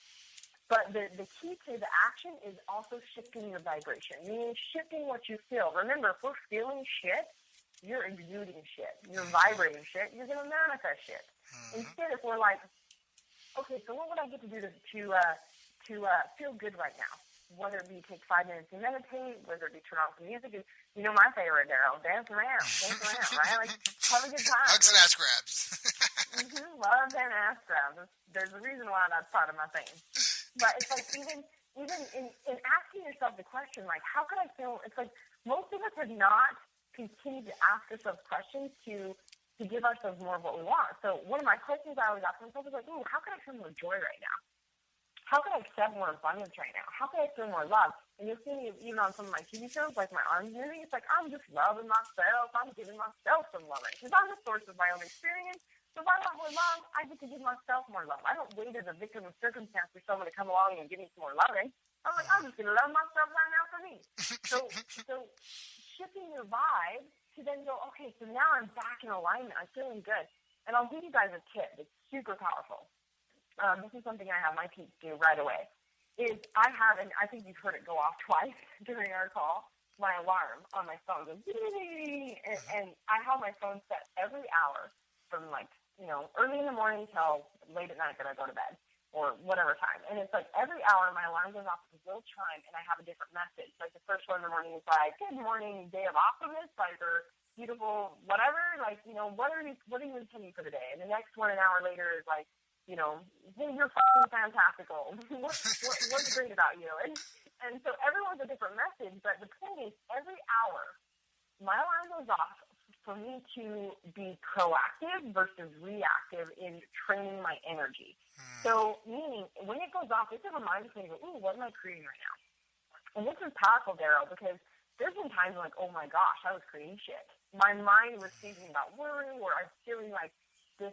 But the key to the action is also shifting your vibration, meaning shifting what you feel. Remember, if we're feeling shit, you're exuding shit, you're vibrating shit, you're going to manifest shit. Instead, if we're like, okay, so what would I get to do to feel good right now? Whether it be take 5 minutes to meditate, whether it be turn on some music, and my favorite, Daryl, dance around, right? Like, have a good time. Hugs and ass grabs. Love and ass grabs. There's a reason why that's part of my thing. But it's like, even in asking yourself the question, like, how can I feel? It's like most of us have not continue to ask ourselves questions to give ourselves more of what we want. So one of my questions I always ask myself is like, ooh, how can I feel more joy right now? How can I accept more abundance right now? How can I feel more love? And you'll see me even on some of my TV shows, like my arms movie, it's like, I'm just loving myself. I'm giving myself some love. Because I'm the source of my own experience. So if I want more love, I get to give myself more love. I don't wait as a victim of circumstance for someone to come along and give me some more loving. I'm like, I'm just going to love myself right now for me. So shifting your vibe to then go, okay, so now I'm back in alignment. I'm feeling good. And I'll give you guys a tip. It's super powerful. This is something I have my peeps do right away. Is I have, and I think you've heard it go off twice during our call, my alarm on my phone goes, and I have my phone set every hour from early in the morning till late at night that I go to bed, or whatever time. And it's like every hour my alarm goes off with a little chime and I have a different message. Like the first one in the morning is like, good morning, day of awesomeness, like, or beautiful whatever, like, what are you intending for the day? And the next one an hour later is like, hey, you're fucking fantastical. What's great about you? And so everyone's a different message, but the point is every hour my alarm goes off for me to be proactive versus reactive in training my energy. So, meaning, when it goes off, it's a reminder for me to go, ooh, what am I creating right now? And this is powerful, Daryl, because there's been times like, oh my gosh, I was creating shit. My mind was thinking about worry, or I was feeling like this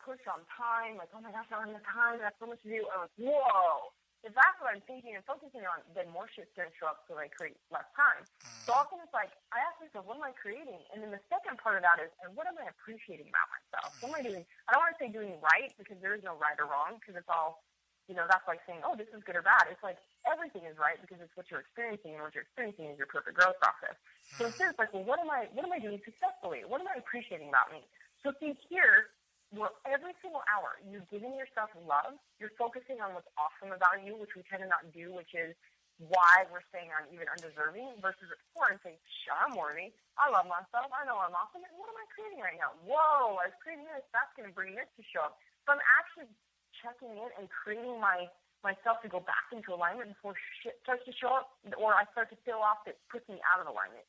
push on time, like, oh my gosh, I don't have time, I have so much to do. I was like, whoa. If that's what I'm thinking and focusing on, then more shit's going to show up so I create less time. So often it's like, I ask myself, what am I creating? And then the second part of that is, and what am I appreciating about myself? What am I doing? I don't want to say doing right, because there is no right or wrong, because it's all that's like saying, oh, this is good or bad. It's like everything is right because it's what you're experiencing, and what you're experiencing is your perfect growth process. So instead, it's like, well, what am I doing successfully? What am I appreciating about me? So see here, where every single hour you're giving yourself love, you're focusing on what's awesome about you, which we tend to not do, which is why we're saying I'm even undeserving versus explore and saying, I'm worthy. I love myself. I know I'm awesome. And what am I creating right now? Whoa, I was creating this. That's going to bring this to show up. So I'm actually checking in and creating myself to go back into alignment before shit starts to show up, or I start to feel off that puts me out of alignment.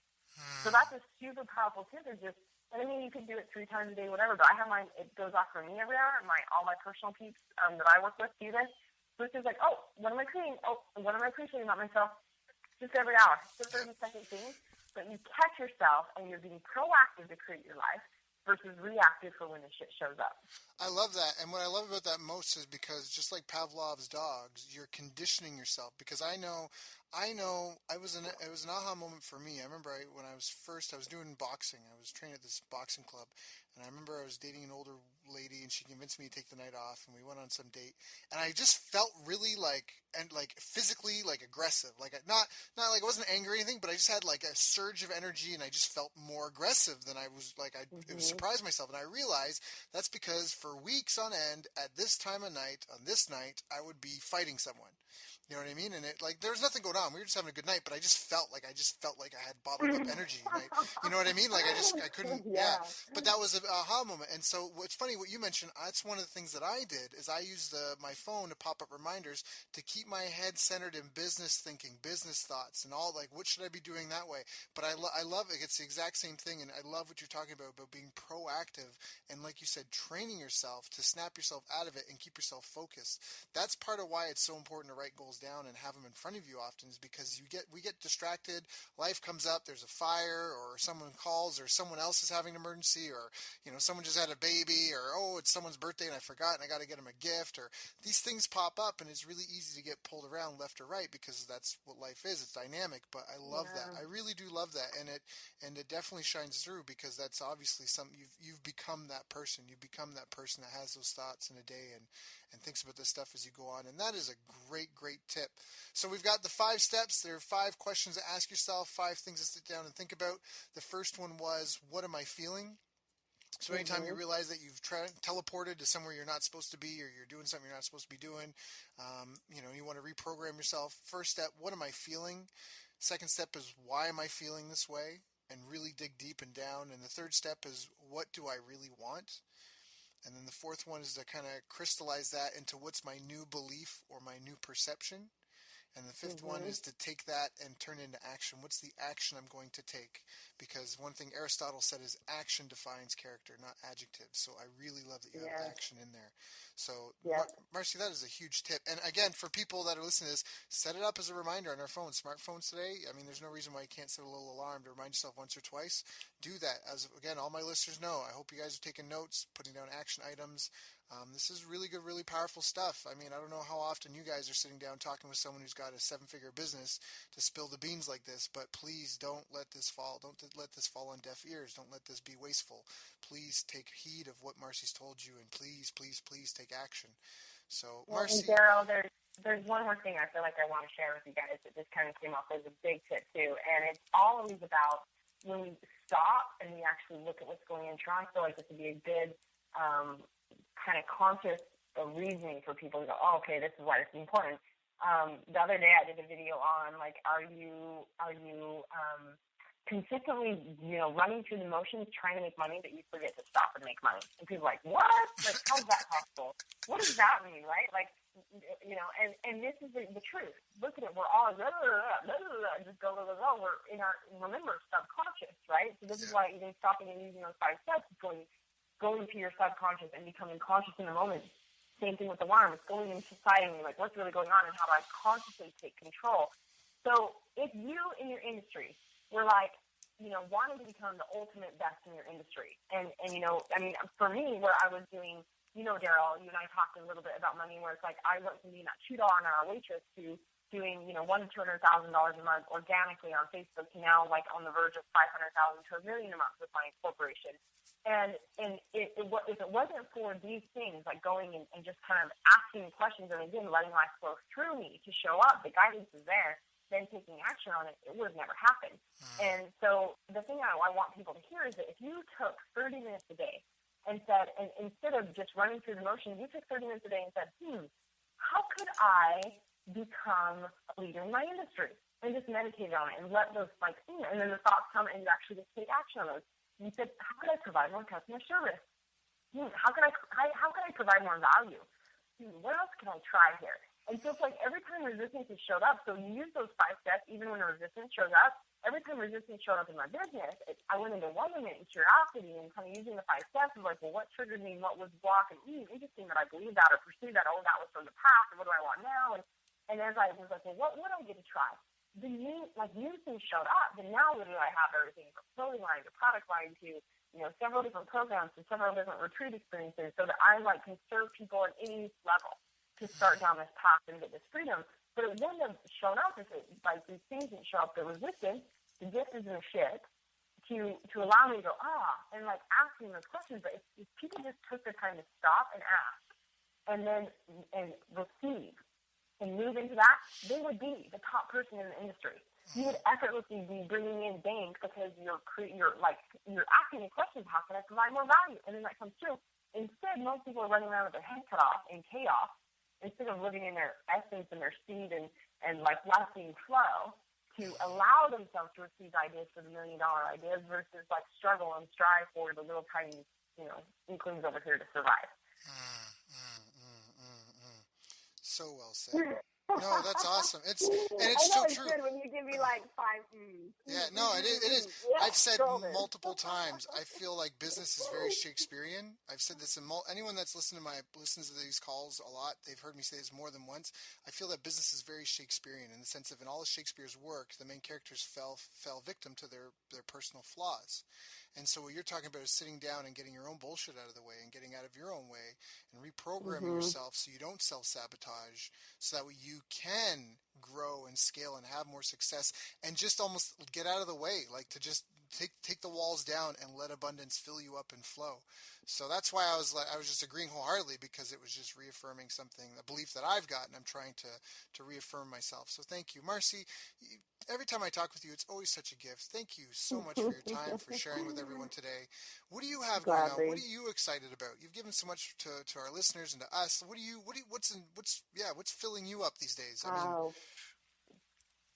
So that's a super powerful tip. Is just, and I mean, you can do it 3 times a day, whatever. But I have mine. It goes off for me every hour. All my personal peeps that I work with do this. So it's just like, oh, what am I creating? Oh, what am I appreciating about myself? Just every hour. It's a 30-second thing. But you catch yourself, and you're being proactive to create your life versus reactive for when the shit shows up. I love that. And what I love about that most is because just like Pavlov's dogs, you're conditioning yourself. Because I know it was an aha moment for me. I remember when I was doing boxing. I was training at this boxing club, and I remember I was dating an older lady, and she convinced me to take the night off, and we went on some date, and I just felt really physically aggressive, not like I wasn't angry or anything, but I just had like a surge of energy, and I just felt more aggressive than I was it was surprised myself, and I realized that's because for weeks on end at this time of night on this night I would be fighting someone. You know what I mean? And it there was nothing going on. We were just having a good night, but I just felt like I had bottled up energy. And you know what I mean? I couldn't. Yeah. But that was an aha moment. And so what's funny, what you mentioned, that's one of the things that I did is I used my phone to pop up reminders to keep my head centered in business thinking, business thoughts, and all what should I be doing that way? But I love it. It's the exact same thing, and I love what you're talking about being proactive and, like you said, training yourself to snap yourself out of it and keep yourself focused. That's part of why it's so important to write goals down and have them in front of you often, is because we get distracted. Life comes up, there's a fire, or someone calls, or someone else is having an emergency, or someone just had a baby, or oh, it's someone's birthday and I forgot and I got to get them a gift, or these things pop up, and it's really easy to get pulled around left or right because that's what life is. It's dynamic. But I love that. I really do love that, and it definitely shines through because that's obviously something you've become that person. You've become that person that has those thoughts in a day and thinks about this stuff as you go on. And that is a great tip. So we've got the 5 steps. There are 5 questions to ask yourself, 5 things to sit down and think about. The first one was, what am I feeling? So anytime you realize that you've teleported to somewhere you're not supposed to be, or you're doing something you're not supposed to be doing, you want to reprogram yourself. First step, what am I feeling? Second step is, why am I feeling this way? And really dig deep and down. And the third step is, what do I really want? And then the fourth one is to kind of crystallize that into what's my new belief or my new perception. And the fifth one is to take that and turn it into action. What's the action I'm going to take? Because one thing Aristotle said is action defines character, not adjectives. So I really love that you have action in there. So, Marci, that is a huge tip. And again, for people that are listening to this, set it up as a reminder on our phones. Smartphones today, I mean, there's no reason why you can't set a little alarm to remind yourself once or twice. Do that. As again, all my listeners know, I hope you guys are taking notes, putting down action items. This is really good, really powerful stuff. I mean, I don't know how often you guys are sitting down talking with someone who's got a 7-figure business to spill the beans like this, but please don't let this fall. Don't let this fall on deaf ears. Don't let this be wasteful. Please take heed of what Marci's told you, and please take action. So, Marci. And Daryl, there's one more thing I feel like I want to share with you guys that just kind of came up as a big tip too, and it's always about when we stop and we actually look at what's going on. I feel like this would be a good kind of conscious reasoning for people to go, oh, okay, this is why this is important. The other day I did a video on are you consistently running through the motions trying to make money, but you forget to stop and make money? And people are like, what? Like, how's that possible? What does that mean, right? And this is the truth. Look at it. We're all just go. We're remember, subconscious, right? So this is why even stopping and using those 5 steps is going to your subconscious and becoming conscious in the moment. Same thing with alarm. It's going and deciding what's really going on and how do I consciously take control. So if you in your industry were wanting to become the ultimate best in your industry, and for me, where I was doing, Daryl, you and I talked a little bit about money, where it's like I went from being that $2 an hour waitress to doing, $100,000 to $200,000 a month organically on Facebook to now on the verge of $500,000 to $1 million a month with my corporation. If it wasn't for these things, like going and just kind of asking questions and again letting life flow through me to show up, the guidance is there, then taking action on it, it would have never happened. And so the thing I want people to hear is that if you took 30 minutes a day and said, and instead of just running through the motions, you took 30 minutes a day and said, how could I become a leader in my industry? And just meditate on it and let those, and then the thoughts come and you actually just take action on those. You said, how could I provide more customer service? How could I provide more value? What else can I try here? And so it's like every time resistance has showed up, so you use those 5 steps even when the resistance shows up. Every time resistance showed up in my business, I went into wonderment and curiosity and kind of using the 5 steps of like, well, what triggered me? What was blocking? Interesting that I believed that or pursued that. Oh, that was from the past. And what do I want now? And as I was like, well, what do I get to try? The new things showed up. And now literally I have everything from clothing line to product line to, several different programs and several different retreat experiences so that I can serve people at any level to start down this path and get this freedom. But it wouldn't have shown up if these things didn't show up. The resistance, the gift is in the shit to allow me to go, and asking those questions. But if people just took the time to stop and ask and then receive and move into that, they would be the top person in the industry. You would effortlessly be bringing in bank because you're asking the questions, how can I provide more value? And then that comes true. Instead, most people are running around with their head cut off in chaos instead of living in their essence and their seed and lasting flow to allow themselves to receive ideas for the $1 million ideas versus struggle and strive for the little tiny, inklings over here to survive. So well said. No, that's awesome. It's so true. Good when you give me 5. Yeah, no, it is. Yeah, I've said multiple times. I feel like business is very Shakespearean. I've said this in anyone that's listens to these calls a lot. They've heard me say this more than once. I feel that business is very Shakespearean in the sense of in all of Shakespeare's work, the main characters fell victim to their personal flaws. And so what you're talking about is sitting down and getting your own bullshit out of the way and getting out of your own way and reprogramming yourself so you don't self-sabotage, so that way you can grow and scale and have more success and just almost get out of the way, to just take the walls down and let abundance fill you up and flow. So that's why I was just agreeing wholeheartedly, because it was just reaffirming a belief that I've got, and I'm trying to reaffirm myself. So thank you, Marci. Every time I talk with you, it's always such a gift. Thank you so much for your time, for sharing with everyone today. What do you have going on? What are you excited about? You've given so much to our listeners and to us. What's filling you up these days?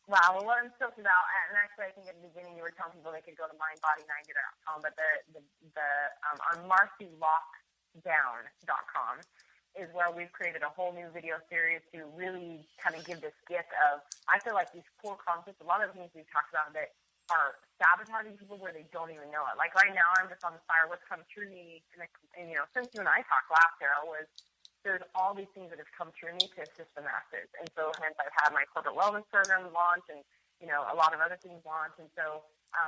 Wow, well, what I'm stoked about, and actually I think at the beginning you were telling people they could go to mindbody90.com, but on marcilockdown.com is where we've created a whole new video series to really kind of give this gift of, I feel like these core concepts, a lot of the things we've talked about that are sabotaging people where they don't even know it. Like right now, I'm just on the fire. What's come through me, and since you and I talked last, Daryl, was there's all these things that have come through me to assist the masses. And so hence I've had my corporate wellness program launch and, a lot of other things launch. And so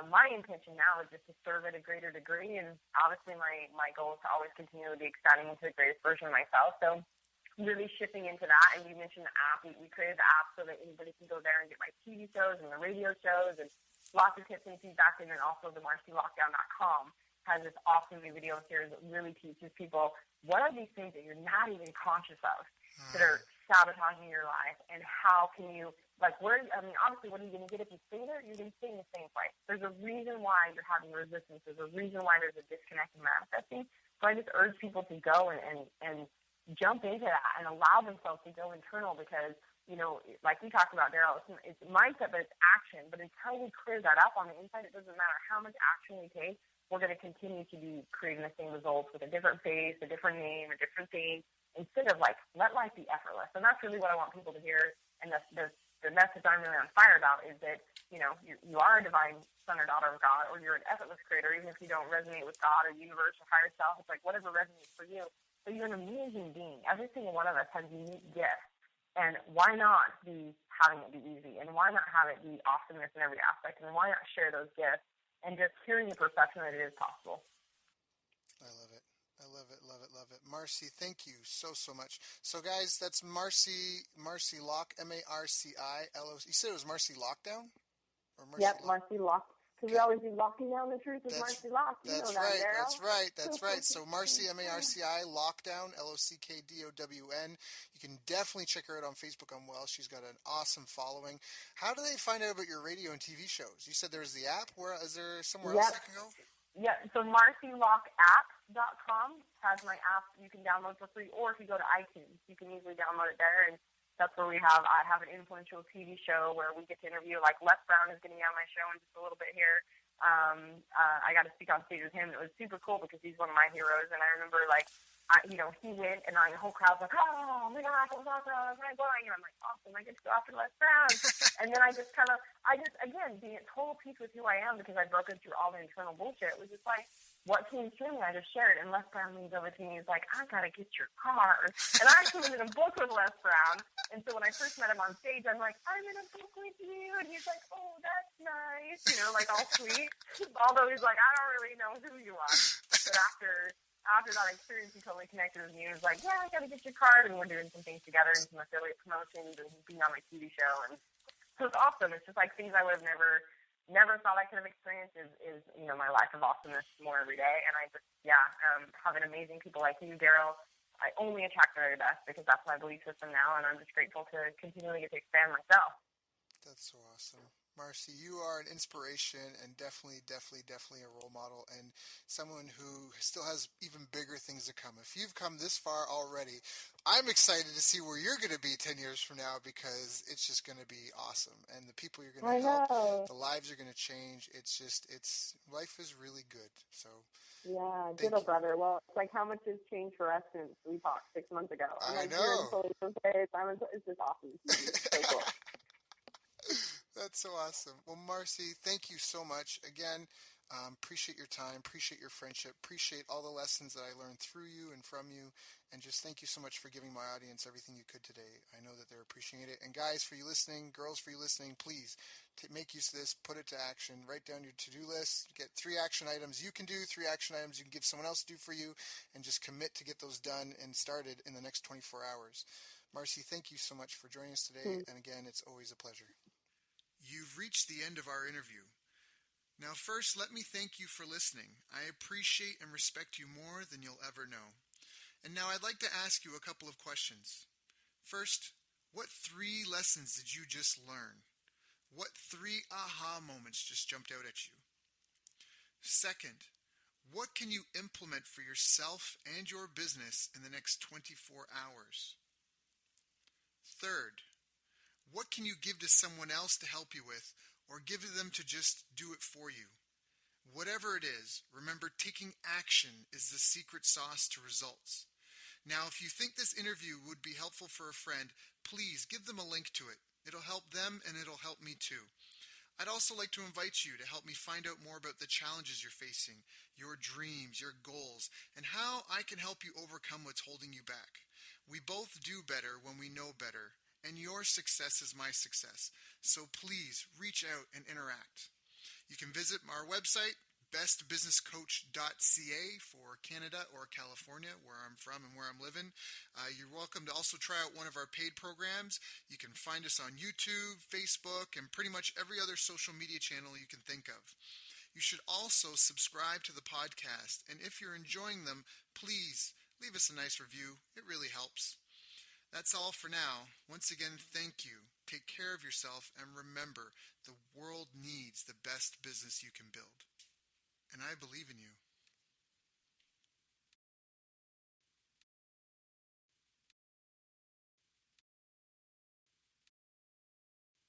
my intention now is just to serve at a greater degree. And obviously my goal is to always continue to be expanding into the greatest version of myself. So really shifting into that. And you mentioned the app. We created the app so that anybody can go there and get my TV shows and the radio shows and lots of tips and feedback. And then also the MarciLockdown.com has this awesome new video series that really teaches people what are these things that you're not even conscious of that are sabotaging your life, and how can you, obviously what are you going to get if you stay there? You're going to stay in the same place. There's a reason why you're having resistance. There's a reason why there's a disconnect in manifesting. So I just urge people to go and jump into that and allow themselves to go internal because, like we talked about, Daryl, it's mindset, but it's action. But until we clear that up on the inside, it doesn't matter how much action we take. We're going to continue to be creating the same results with a different face, a different name, a different thing, instead of let life be effortless. And that's really what I want people to hear. And the message I'm really on fire about is that, you are a divine son or daughter of God, or you're an effortless creator, even if you don't resonate with God or universe or higher self. It's whatever resonates for you. But you're an amazing being. Every single one of us has unique gifts. And why not be having it be easy? And why not have it be awesomeness in every aspect? And why not share those gifts? And just hearing the perception that it is possible. I love it. I love it, love it, love it. Marci, thank you so much. So, guys, that's Marci Lock, MarciLock. You said it was Marci Lockdown? Yep, Marci Lock. Because we always do locking down the truth with That's Marci Lock. You know that's that, right. Daryl. That's right. That's right. So Marci, Marci, Lockdown, Lockdown. You can definitely check her out on Facebook on Well. She's got an awesome following. How do they find out about your radio and TV shows? You said there's the app. Where is there somewhere else Yep. they can go? Yeah, so MarciLockApp.com has my app you can download for free, or if you go to iTunes, you can easily download it there, and that's where I have an influential TV show where we get to interview, like Les Brown is going to be on my show in just a little bit here. I got to speak on stage with him. It was super cool because he's one of my heroes, and I remember, like, he went, and the whole crowd's like, oh my gosh, that was awesome, where am I going? And I'm like, awesome, I get to go after Les Brown. And then again, being at total peace with who I am because I've broken through all the internal bullshit, it was just like, what came through me, I just shared. And Les Brown leans over to me, he's like, I gotta get your car. And I actually was in a book with Les Brown. And so when I first met him on stage, I'm like, I'm in a book with you. And he's like, oh, that's nice. Like all sweet. Although he's like, I don't really know who you are. But after that experience, he totally connected with me. He was like, yeah, I got to get your card. And we're doing some things together and some affiliate promotions and being on my TV show. And so it's awesome. It's just like things I would have never thought I could have experienced is my life of awesomeness more every day. And I just, having amazing people like you, Daryl, I only attract the very best because that's my belief system now. And I'm just grateful to continually get to expand myself. That's so awesome. Marci, you are an inspiration and definitely a role model and someone who still has even bigger things to come. If you've come this far already, I'm excited to see where you're going to be 10 years from now because it's just going to be awesome. And the people you're going to help, the lives are going to change. Life is really good. So yeah, ditto, brother. Well, it's like how much has changed for us since we talked 6 months ago. I know. It's just awesome. It's so cool. That's so awesome. Well, Marci, thank you so much. Again, appreciate your time, appreciate your friendship, appreciate all the lessons that I learned through you and from you, and just thank you so much for giving my audience everything you could today. I know that they're appreciating it. And guys, for you listening, girls, for you listening, please make use of this, put it to action, write down your to-do list, get 3 action items you can do, 3 action items you can give someone else to do for you, and just commit to get those done and started in the next 24 hours. Marci, thank you so much for joining us today, and again, it's always a pleasure. You've reached the end of our interview. Now, first, let me thank you for listening. I appreciate and respect you more than you'll ever know. And now I'd like to ask you a couple of questions. First, what 3 lessons did you just learn? What 3 aha moments just jumped out at you? Second, what can you implement for yourself and your business in the next 24 hours? Third, what can you give to someone else to help you with, or give to them to just do it for you? Whatever it is, remember taking action is the secret sauce to results. Now, if you think this interview would be helpful for a friend, please give them a link to it. It'll help them and it'll help me too. I'd also like to invite you to help me find out more about the challenges you're facing, your dreams, your goals, and how I can help you overcome what's holding you back. We both do better when we know better. And your success is my success. So please reach out and interact. You can visit our website, bestbusinesscoach.ca for Canada or California, where I'm from and where I'm living. You're welcome to also try out one of our paid programs. You can find us on YouTube, Facebook, and pretty much every other social media channel you can think of. You should also subscribe to the podcast. And if you're enjoying them, please leave us a nice review. It really helps. That's all for now. Once again, thank you. Take care of yourself and remember, the world needs the best business you can build. And I believe in you.